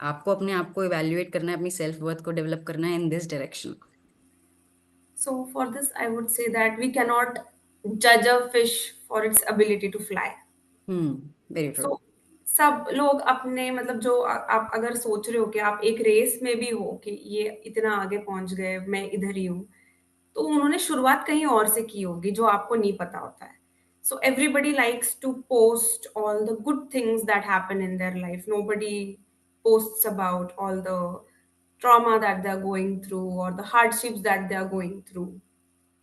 आपको अपने आप को इवेल्युएट करना है, अपनी सेल्फ वर्थ को डेवलप करना है in this direction. So for this, I would say that we cannot judge a fish for its ability to fly. Very true. So सब लोग अपने मतलब जो आप अगर सोच रहे हो कि आप एक रेस में भी हो कि ये इतना आगे पहुंच गए, मैं इधर ही हूँ, तो उन्होंने शुरुआत कहीं और से की होगी जो आपको नहीं पता होता है. So everybody likes to post all the good things that happen in their life. Nobody posts about all the trauma that they are going through or the hardships that they are going through,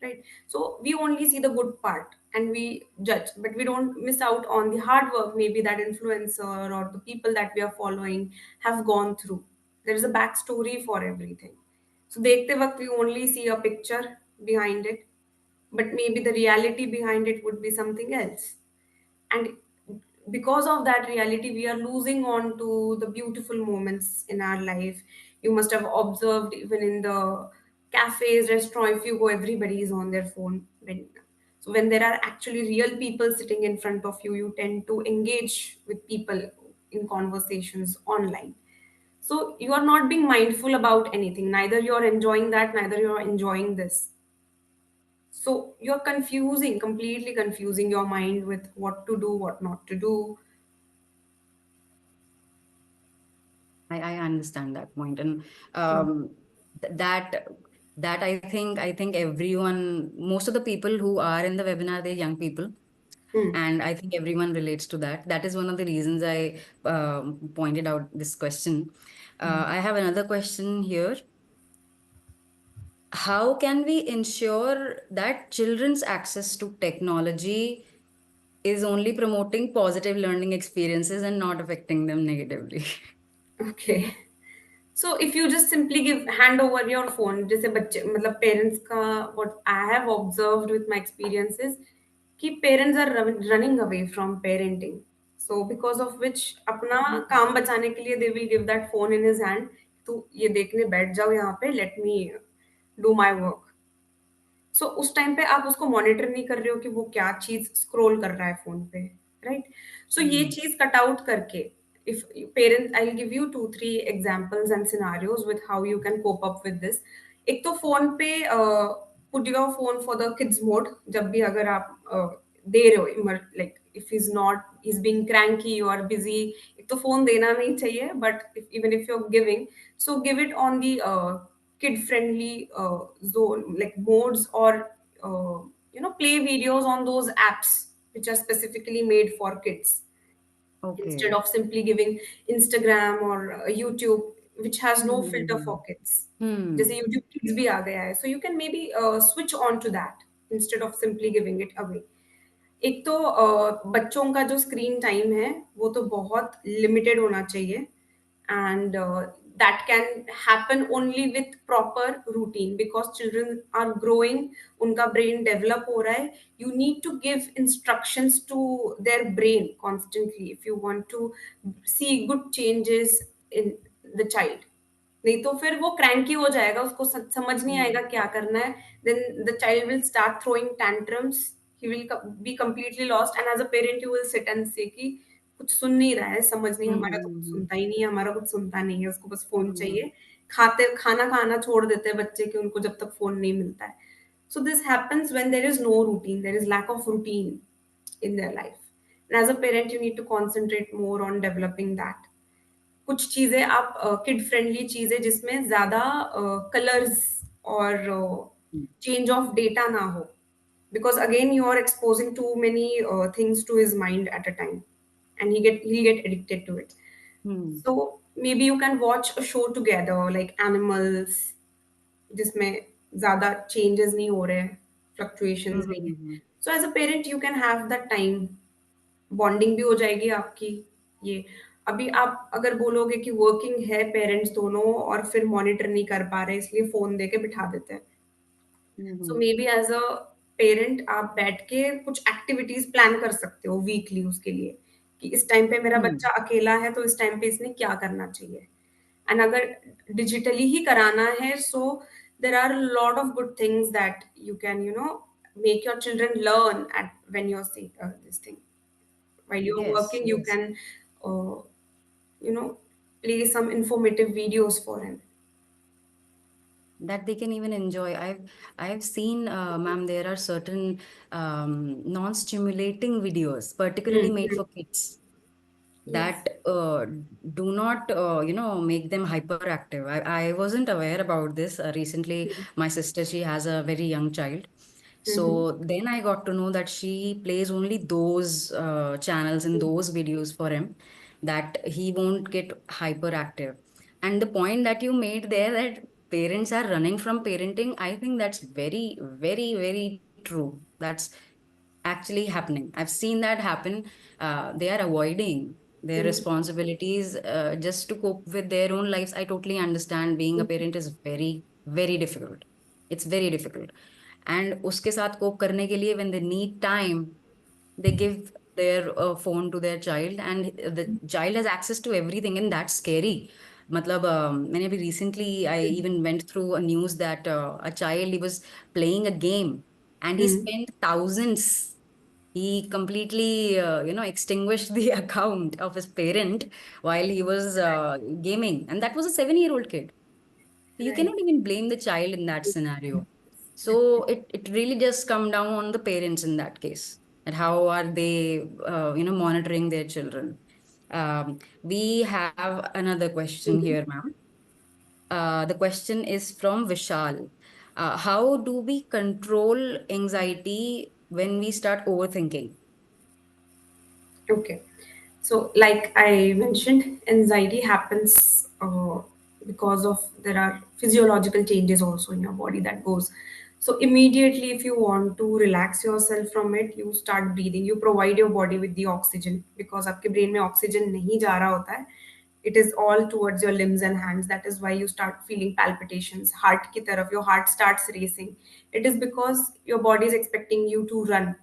right? So we only see the good part and we judge, but we don't miss out on the hard work maybe that influencer or the people that we are following have gone through. There is a backstory for everything. So dekhte waqt we only see a picture behind it, but maybe the reality behind it would be something else. And because of that reality we are losing on to the beautiful moments in our life. You must have observed even in the cafes, restaurant, if you go, everybody is on their phone. When there are actually real people sitting in front of you, you tend to engage with people in conversations online. So you are not being mindful about anything, neither you're enjoying that, neither you're enjoying this. So you're confusing, completely confusing your mind with what to do, what not to do. I understand that point, and Hmm. that I think everyone, most of the people who are in the webinar, they're young people, Hmm. and I think everyone relates to that. That is one of the reasons I pointed out this question. I have another question here. How can we ensure that children's access to technology is only promoting positive learning experiences and not affecting them negatively? Okay. So if you just simply give hand over your phone, जैसे बच्चे मतलब parents का what I have observed with my experiences कि parents are running away from parenting. So because of which अपना काम बचाने के लिए they will give that phone in his hand. तो ये देखने बैठ जाओ यहाँ पे, let me do my work. सो उस टाइम पे आप उसको मॉनिटर नहीं कर रहे हो कि वो क्या चीज स्क्रॉल कर रहा है फोन पे, राइट? सो ये Hmm. चीज कट आउट करके if parents, I will give you 2-3 examples and scenarios with how you can cope up with this. एक तो फोन पे put your phone for the kids mode. जब भी अगर आप दे रहे हो, like if is not, is being cranky और बिजी, एक तो फोन देना नहीं चाहिए, but even if you are giving, so give it on the kid friendly zone, like modes, or play videos on those apps which are specifically made for kids, instead Okay. of simply giving Instagram or YouTube, which has no filter Hmm. for kids. जैसे Hmm. YouTube Kids भी आ गया है, so you can maybe switch on to that instead of simply giving it away. एक तो बच्चों का जो screen time है वो तो बहुत लिमिटेड होना चाहिए, and that can happen only with proper routine because children are growing, उनका brain develop हो रहा है. You need to give instructions to their brain constantly if you want to see good changes in the child. नहीं तो फिर वो cranky हो जाएगा, उसको समझ नहीं आएगा Hmm. क्या करना है. Then the child will start throwing tantrums. He will be completely lost, and as a parent you will sit and say कि कुछ सुन नहीं रहा है, समझ नहीं, हमारा तो कुछ Hmm. सुनता ही नहीं है, हमारा कुछ सुनता नहीं है, उसको बस फोन Hmm. चाहिए. खाते खाना खाना छोड़ देते हैं बच्चे कि उनको जब तक फोन नहीं मिलता है. So this happens when there is no routine, there is lack of routine in their life. And as a parent, you need to concentrate more on developing that. कुछ चीजें आप किड फ्रेंडली चीजें जिसमें ज्यादा colours और change of data ना हो, because again you are exposing too many things to his mind at a time, and he'll get addicted to it. Hmm. So maybe you can watch a show together like animals, जिसमें ज्यादा changes नहीं हो रहे, fluctuations नहीं है. Mm-hmm. So as a parent you can have that time, bonding भी हो जाएगी आपकी. ये अभी आप अगर बोलोगे कि वर्किंग है पेरेंट्स दोनों और फिर मॉनिटर नहीं कर पा रहे इसलिए फोन दे के बिठा देते हैं. So Mm-hmm. Maybe as a parent आप बैठ के कुछ एक्टिविटीज प्लान कर सकते हो वीकली उसके लिए, कि इस टाइम पे मेरा Hmm. बच्चा अकेला है तो इस टाइम पे इसने क्या करना चाहिए. एंड अगर डिजिटली ही कराना है, so there are lot of good things that you can make your children learn at when you're seeing this thing. While you're Yes, working, you yes. can uh, you know play some informative videos for him. That they can even enjoy. I've seen, ma'am, there are certain non-stimulating videos, particularly made Mm-hmm. for kids, Yes. that do not make them hyperactive. I wasn't aware about this. Recently my sister, she has a very young child, Mm-hmm. so then I got to know that she plays only those channels and those videos for him, that he won't get hyperactive. And the point that you made there, that parents are running from parenting, I think that's very, very, very true. That's actually happening. I've seen that happen. They are avoiding their Mm-hmm. responsibilities just to cope with their own lives. I totally understand being a parent is very, very difficult. It's very difficult. And उसके साथ cope करने के लिए, when they need time, they give their phone to their child, and the child has access to everything, and that's scary. मतलब मैंने अभी recently, I even went through a news that a child, he was playing a game and he Mm-hmm. spent thousands. He completely extinguished the account of his parent while he was gaming, and that was a 7-year-old kid. You Right. cannot even blame the child in that scenario. So it really just come down on the parents in that case, and how are they monitoring their children. We have another question Mm-hmm. here, ma'am. The question is from Vishal. How do we control anxiety when we start overthinking? Okay. So, like I mentioned, anxiety happens because of there are physiological changes also in your body that goes. So immediately, if you want to relax yourself from it, you start breathing. You provide your body with the oxygen because आपके brain में oxygen नहीं जा रहा होता है. It is all towards your limbs and hands. That is why you start feeling palpitations. Heart की तरफ, your heart starts racing. It is because your body is expecting you to run,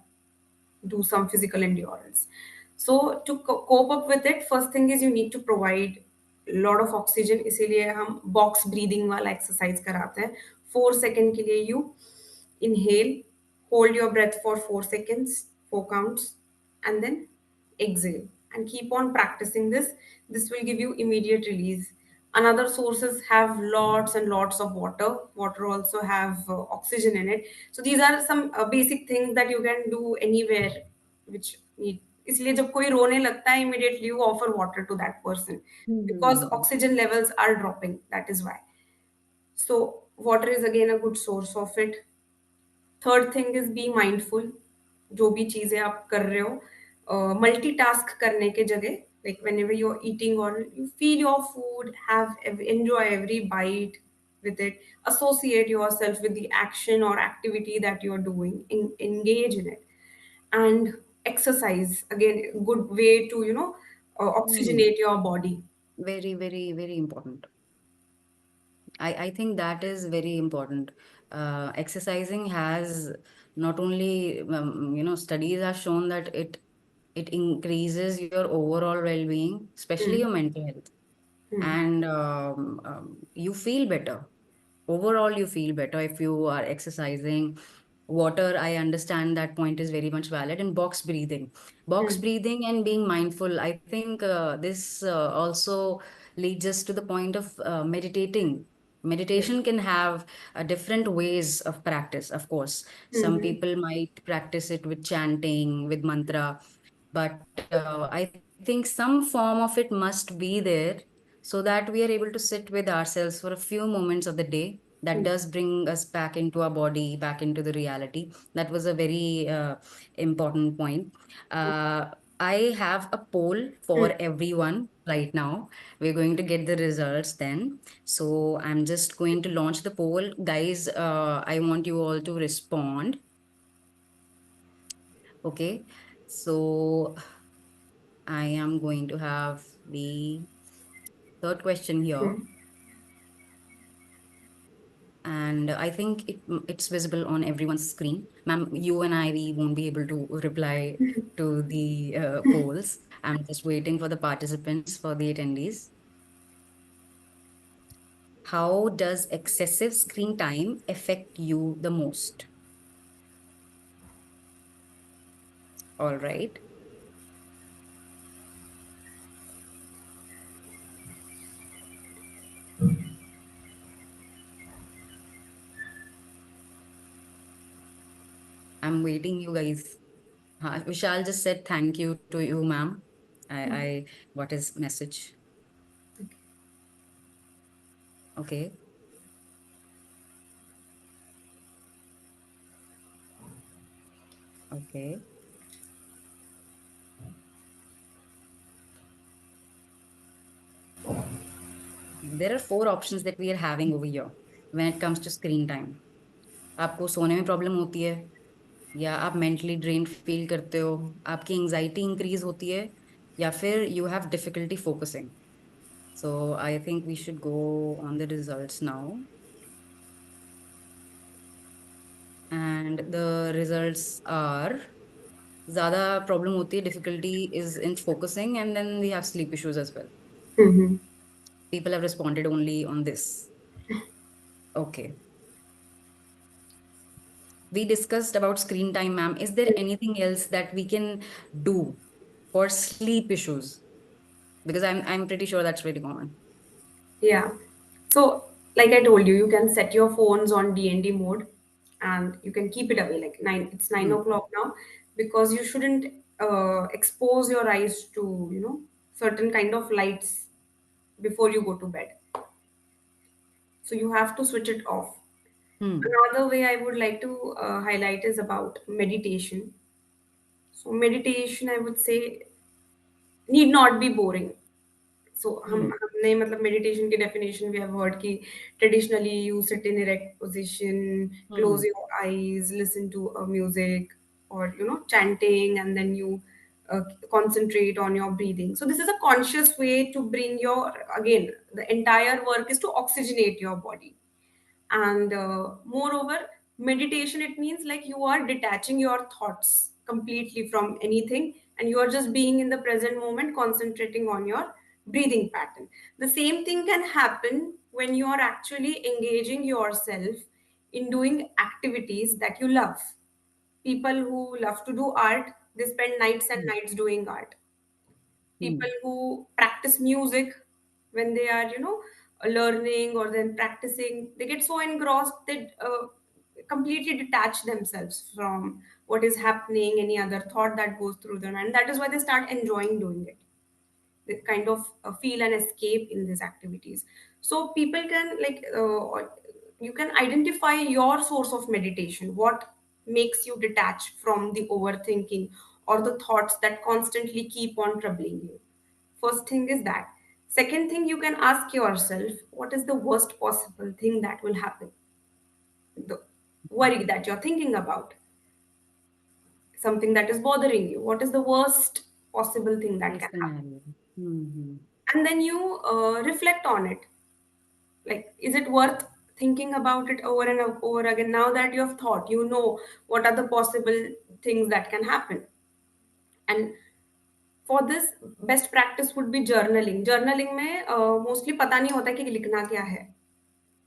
do some physical endurance. So to cope up with it, first thing is you need to provide a lot of oxygen. इसीलिए हम box breathing वाला exercise कराते हैं. 4 second के लिए you inhale, hold your breath for 4 seconds, 4 counts, and then exhale, and keep on practicing this. This will give you immediate release. Another sources have lots and lots of water. Water also have oxygen in it. So these are some basic things that you can do anywhere which need. इसलिए जब कोई रोने लगता है immediately you offer water to that person because Hmm. oxygen levels are dropping. That is why. So water is again a good source of it. Third thing is be mindful. जो भी चीजें आप कर रहे हो, मल्टीटास्क करने के जगह, like whenever you are eating और you feel your food, have enjoy every bite with it, associate yourself with the action or activity that you're doing, engage in it. And exercise, again, a good way to Hmm. oxygenate your body. Very, very, very important. I think that is very important. Exercising has not only, studies have shown that it increases your overall well-being, especially Hmm. your mental health, Hmm. and you feel better. Overall, you feel better if you are exercising. Water, I understand that point is very much valid. And box Hmm. breathing and being mindful, I think this also leads us to the point of meditating. Yes. Meditation can have different ways of practice, of course. Some Hmm. people might practice it with chanting, with mantra, but I think some form of it must be there, so that we are able to sit with ourselves for a few moments of the day. That does bring us back into our body, back into the reality. That was a very important point. Uh, I have a poll for everyone right now. We're going to get the results then. So I'm just going to launch the poll. Guys, I want you all to respond. Okay. So I am going to have the third question here. And I think it's visible on everyone's screen. Ma'am, you and I, we won't be able to reply to the polls. I'm just waiting for the participants, for the attendees. How does excessive screen time affect you the most? All right. I'm waiting, you guys. Vishal just said thank you to you, ma'am. I got his message. Okay. Okay. There are four options that we are having over here when it comes to screen time. आपको सोने में problem होती है, या आप mentally drain feel करते हो, आपकी एंजाइटी इंक्रीज होती है, या फिर you have difficulty focusing. So I think we should go on the results now. And the results are, ज़्यादा प्रॉब्लम होती है, difficulty is in focusing, and then we have sleep issues as well. People have responded only on this. Okay. We discussed about screen time, ma'am. Is there anything else that we can do for sleep issues? Because I'm pretty sure that's pretty common. Yeah. So, like I told you, you can set your phones on DND mode and you can keep it away. Like nine, it's 9 o'clock now, because you shouldn't expose your eyes to, certain kind of lights before you go to bed. So you have to switch it off. Hmm. Another way I would like to highlight is about meditation. So meditation, I would say, need not be boring. सो हमने मतलब meditation की definition we have heard कि traditionally you sit in erect position, Hmm. Close your eyes, listen to music or chanting, and then you concentrate on your breathing. So this is a conscious way to bring your, again, the entire work is to oxygenate your body. And moreover, meditation, it means like you are detaching your thoughts completely from anything, and you are just being in the present moment, concentrating on your breathing pattern. The same thing can happen when you are actually engaging yourself in doing activities that you love. People who love to do art, they spend nights and nights doing art. Hmm. People who practice music, when they are learning or then practicing, they get so engrossed that completely detach themselves from what is happening, any other thought that goes through them, and that is why they start enjoying doing it. They kind of feel an escape in these activities. So people can you can identify your source of meditation, what makes you detach from the overthinking or the thoughts that constantly keep on troubling you. First thing is that. Second thing, you can ask yourself, what is the worst possible thing that will happen? The worry that you're thinking about, something that is bothering you. What is the worst possible thing that Case can happen? scenario. Hmm. And then you reflect on it. Like, is it worth thinking about it over and over again? Now that you have thought, you know what are the possible things that can happen. And for this, best practice would be journaling. Journaling में mostly पता नहीं होता कि लिखना क्या है.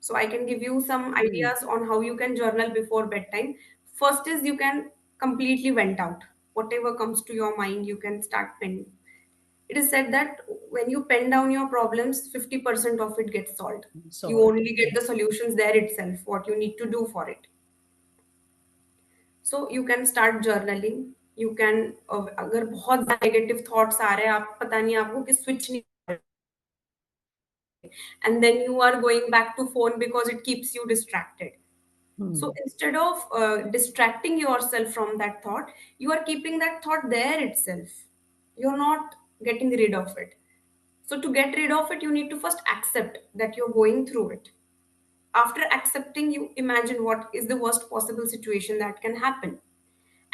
So I can give you some Hmm. ideas on how you can journal before bedtime. First is you can completely vent out whatever comes to your mind. You can start penning. It is said that when you pen down your problems, 50% of it gets solved. You Solved. only get the solutions there itself, what you need to do for it. So you can start journaling. You can अगर बहुत negative thoughts आ रहे हैं, आप पता नहीं आपको कि switch नहीं and then you are going back to phone because it keeps you distracted. So Hmm. instead of distracting yourself from that thought, you are keeping that thought there itself. You're not getting rid of it. So to get rid of it, you need to first accept that you're going through it. After accepting, you imagine what is the worst possible situation that can happen,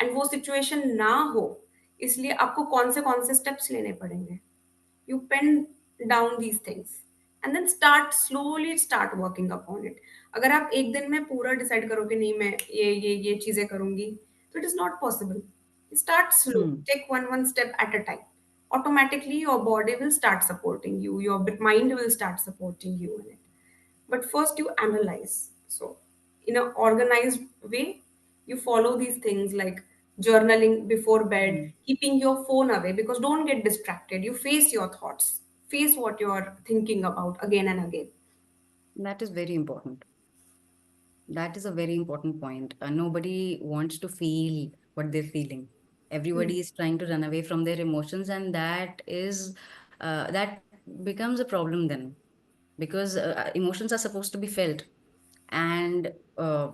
and वो situation ना हो, इसलिए आपको कौन से steps लेने पड़ेंगे. You pen down these things and then start working upon it. अगर आप एक दिन में पूरा डिसाइड करोगे नहीं मैं ये चीजें करूंगी, तो it is not possible. Start slow, Hmm. take one step at a time. Automatically your body will start supporting you, your mind will start supporting you in it. But first you analyze. So in an organized way, you follow these things like journaling before bed, Hmm. keeping your phone away, because don't get distracted. You face your thoughts, face what you're thinking about again and again. That is very important. That is a very important point. Nobody wants to feel what they're feeling. Hmm. Everybody is trying to run away from their emotions, and that becomes a problem then, because emotions are supposed to be felt, and uh,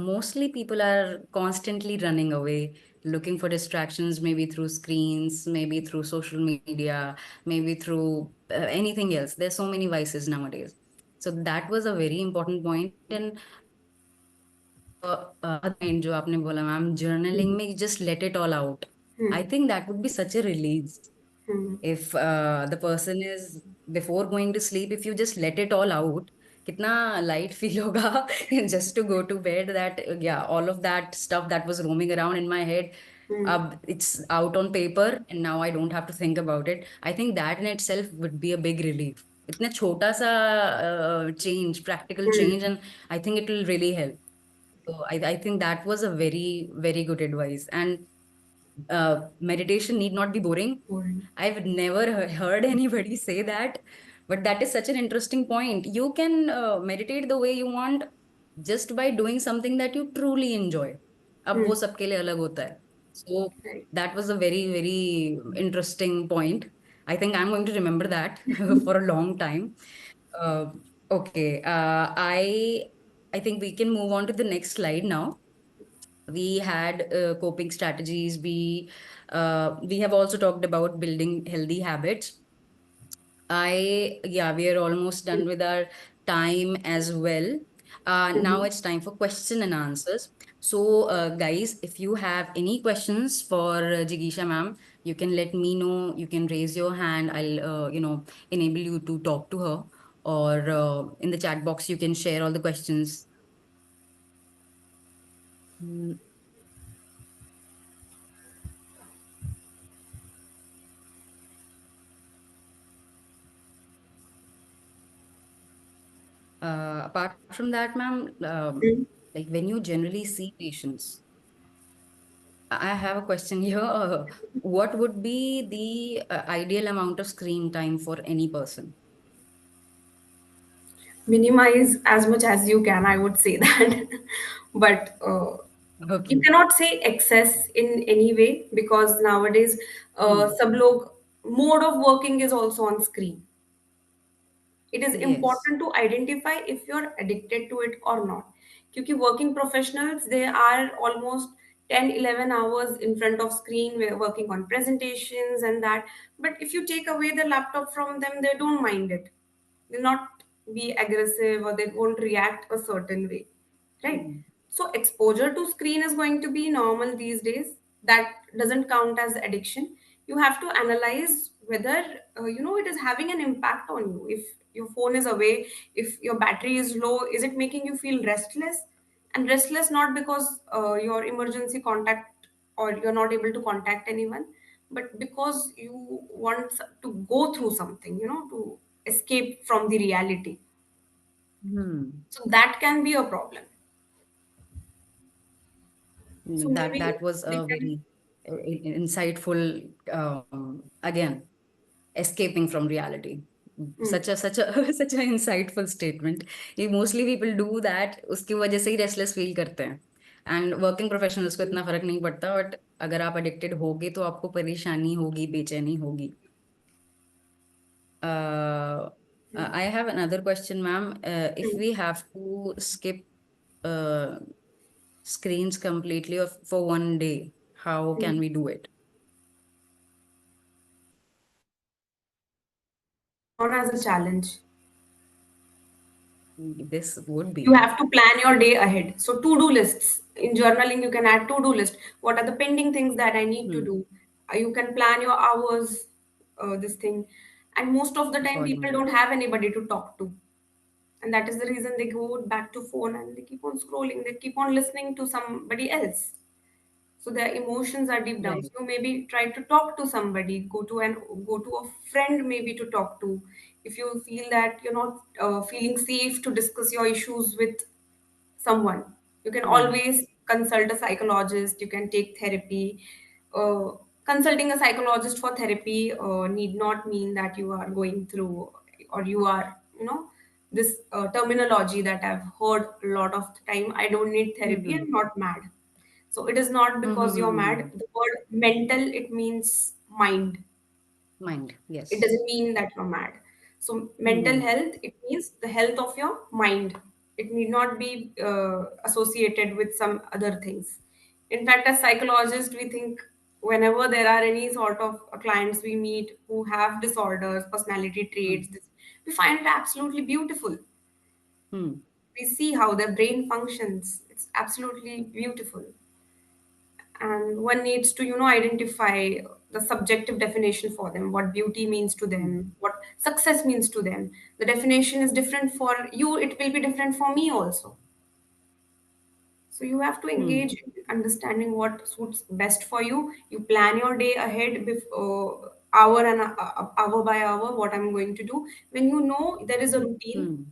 mostly people are constantly running away, looking for distractions, maybe through screens, maybe through social media, maybe through anything else. There's so many vices nowadays. So that was a very important point, and point जो आपने बोला ma'am, journaling Hmm. में just let it all out. I Hmm. think that would be such a release. Hmm. If the person is before going to sleep, if you just let it all out, कितना light feel होगा just to go to bed, that yeah, all of that stuff that was roaming around in my head, Hmm. it's out on paper and now I don't have to think about it. I think that in itself would be a big relief. इतना छोटा सा change, practical change, Hmm. and I think it will really help. So I think that was a very, very good advice. And meditation need not be boring. Boring. I've never heard anybody say that, but that is such an interesting point. You can meditate the way you want just by doing something that you truly enjoy. अब Hmm. वो सबके लिए अलग होता है. So Right. that was a very, very interesting point. I think I'm going to remember that for a long time. Uh, okay, I think we can move on to the next slide now. We had coping strategies. We have also talked about building healthy habits. Yeah, we are almost done with our time as well. Now Mhm. it's time for question and answers. So, guys, if you have any questions for Jigisha ma'am, you can let me know. You can raise your hand. I'll, enable you to talk to her. Or in the chat box, you can share all the questions. Mm, apart from that, ma'am, Mm. like when you generally see patients, I have a question here. What would be the ideal amount of screen time for any person? Minimize as much as you can, I would say that. But you Okay. cannot say excess in any way, because nowadays Hmm. सब लोग mode of working is also on screen. It is Yes. important to identify if you're addicted to it or not. Because working professionals, they are almost 10-11 hours in front of screen, we're working on presentations and that. But if you take away the laptop from them, they don't mind it. They'll not be aggressive, or they won't react a certain way, right? Hmm. So exposure to screen is going to be normal these days. That doesn't count as addiction. You have to analyze whether it is having an impact on you. If your phone is away, if your battery is low, is it making you feel restless? And restless not because your emergency contact, or you're not able to contact anyone, but because you want to go through something, to escape from the reality. Hmm. So that can be a problem. So maybe That was we a can. very insightful, again, escaping from reality. Hmm. Such a such an insightful statement. ये mostly people do that, उसकी वजह से ही restless feel करते हैं. And working professionals को इतना फर्क नहीं पड़ता, but अगर आप addicted होगे तो आपको परेशानी होगी, बेचैनी होगी. Uh, I have another question, ma'am. If Hmm. we have to skip uh, screens completely for one day, how Hmm. can we do it? Not as a challenge. This would You be. have to plan your day ahead. So to-do lists. In journaling, you can add to-do list. What are the pending things that I need to Hmm. do? You can plan your hours, this thing. And most of the time, people Accordingly. don't have anybody to talk to. And that is the reason they go back to phone and they keep on scrolling. They keep on listening to somebody else. So their emotions are deep down. Right. So you maybe try to talk to somebody, go to a friend maybe to talk to. If you feel that you're not feeling safe to discuss your issues with someone, you can Hmm. always consult a psychologist. You can take therapy. uh, Consulting a psychologist for therapy need not mean that you are going through, or you are, this terminology that I've heard a lot of the time: I don't need therapy, Mm-hmm. I'm not mad. So it is not because you're mad. Mm-hmm. The word mental, it means mind. Mind. It Yes. doesn't mean that you're mad. So mental Mm-hmm. health, it means the health of your mind. It need not be associated with some other things. In fact, as psychologists, we think whenever there are any sort of clients we meet who have disorders, personality Hmm. traits, this, we find it absolutely beautiful. Hmm. We see how their brain functions. It's absolutely beautiful. And one needs to, identify the subjective definition for them, what beauty means to Hmm. them, what success means to them. The definition is different for you, it will be different for me also. So you have to Hmm. engage in understanding what suits best for you. You plan your day ahead before, hour and hour by hour, what I'm going to do. When you know there is a routine, Hmm.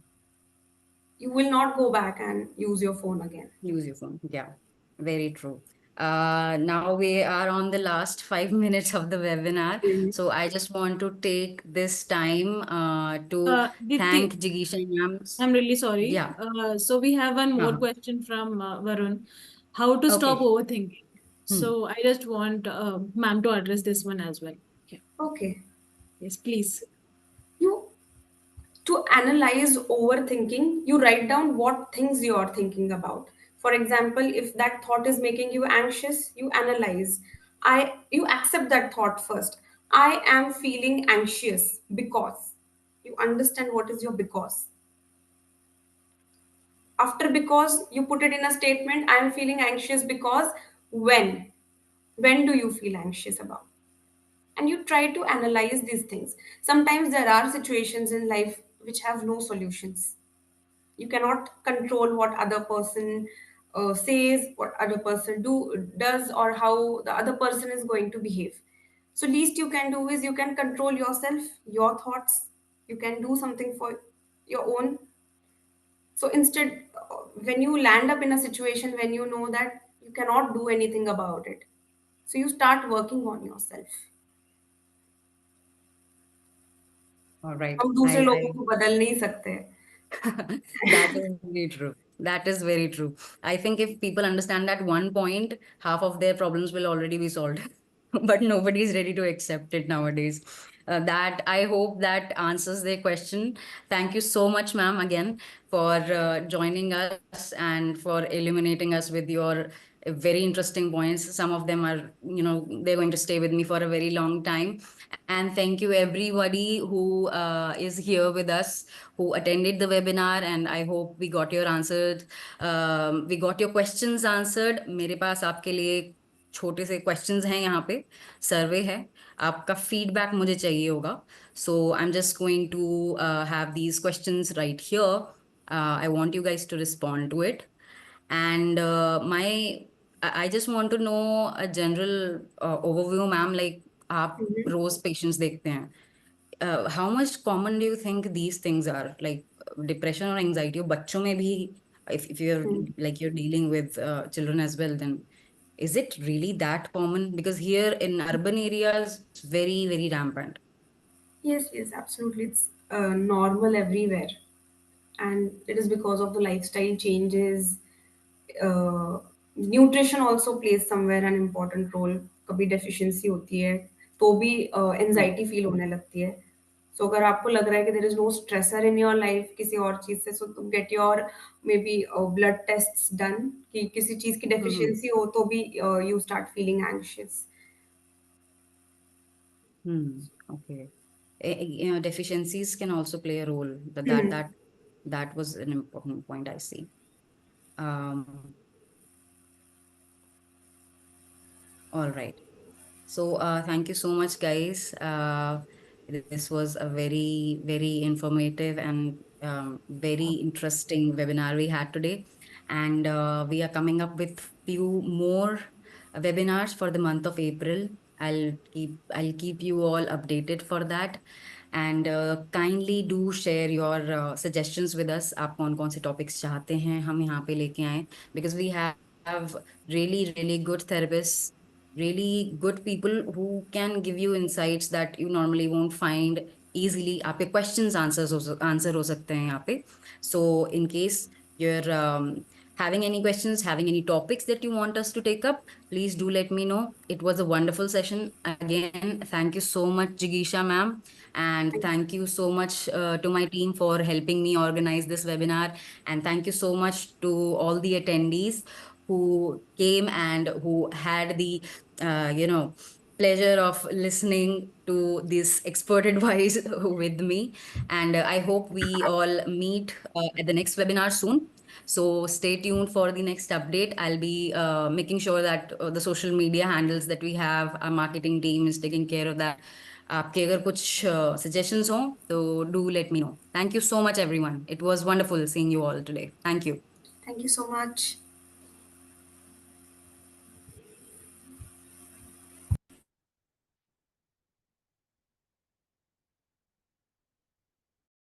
you will not go back and use your phone again. Use your phone. Yeah, very true. Now we are on the last 5 minutes of the webinar. Mhm. So I just want to take this time to thank Dipti, Jigisha ma'am. I'm really sorry. Yeah. So we have one more Uh, question from Varun. How to stop okay. overthinking? Hmm. So I just want ma'am to address this one as well. Yeah. Okay. Yes, please. You To analyze overthinking, you write down what things you are thinking about. For example, if that thought is making you anxious, you analyze. You accept that thought first. I am feeling anxious because. You understand what is your because. After because, you put it in a statement: I am feeling anxious because. When when do you feel anxious about? And you try to analyze these things. Sometimes there are situations in life which have no solutions. You cannot control what other person says, what other person does, or how the other person is going to behave. So least you can do is you can control yourself, your thoughts. You can do something for your own. So instead, when you land up in a situation when you know that you cannot do anything about it, so you start working on yourself. All right. हम दूसरे लोगों को बदल नहीं सकते. That is very true. That is very true. I think if people understand that one point, half of their problems will already be solved. But nobody is ready to accept it nowadays. That I hope that answers their question. Thank you so much, ma'am, again for joining us and for illuminating us with your very interesting points. Some of them are, they're going to stay with me for a very long time. And thank you everybody who is here with us, who attended the webinar, and I hope we got your answered, we got your questions answered. मेरे पास आपके लिए छोटे से questions हैं यहाँ पे, survey है, आपका feedback मुझे चाहिए होगा. So I'm just going to have these questions right here. I want you guys to respond to it. And I just want to know a general overview, ma'am. Like आप रोज patients देखते हैं. How much common do you think these things are? Like depression or anxiety? और बच्चों में भी, if you're like you're dealing with children as well, then is it really that common? Because here in urban areas, it's very, very rampant. Yes, yes, absolutely. It's normal everywhere. And it is because of the lifestyle changes. uh, Nutrition also plays somewhere an important role. कभी deficiency होती है तो भी Hmm. anxiety feel होने लगती है. सो अगर आपको लग रहा है कि there is no stressor in your life किसी और चीज से, सो तुम get your maybe blood test done, कि किसी चीज की Mm-hmm. डेफिशिएंसी हो तो भी you start feeling anxious. Okay. Deficiencies can also play a role, but that was an important point, I see. Um, all right. So thank you so much, guys. This was a very, very informative and very interesting webinar we had today. And we are coming up with few more webinars for the month of April. I'll keep you all updated for that. And kindly do share your suggestions with us. आप कौन-कौन से topics चाहते हैं हम यहाँ पे लेके आएं, because we have really, really good therapists, really good people who can give you insights that you normally won't find easily. आपके questions answer हो सकते हैं यहाँ पे. So in case you're having any questions, having any topics that you want us to take up, please do let me know. It was a wonderful session. Again, thank you so much, Jigisha ma'am. And thank you so much to my team for helping me organize this webinar. And thank you so much to all the attendees who came and who had the pleasure of listening to this expert advice with me. And I hope we all meet at the next webinar soon. So stay tuned for the next update. I'll be making sure that the social media handles that we have, our marketing team is taking care of that. आपके अगर कुछ suggestions हो तो do let me know. Thank you so much, everyone. It was wonderful seeing you all today. Thank you. Thank you so much.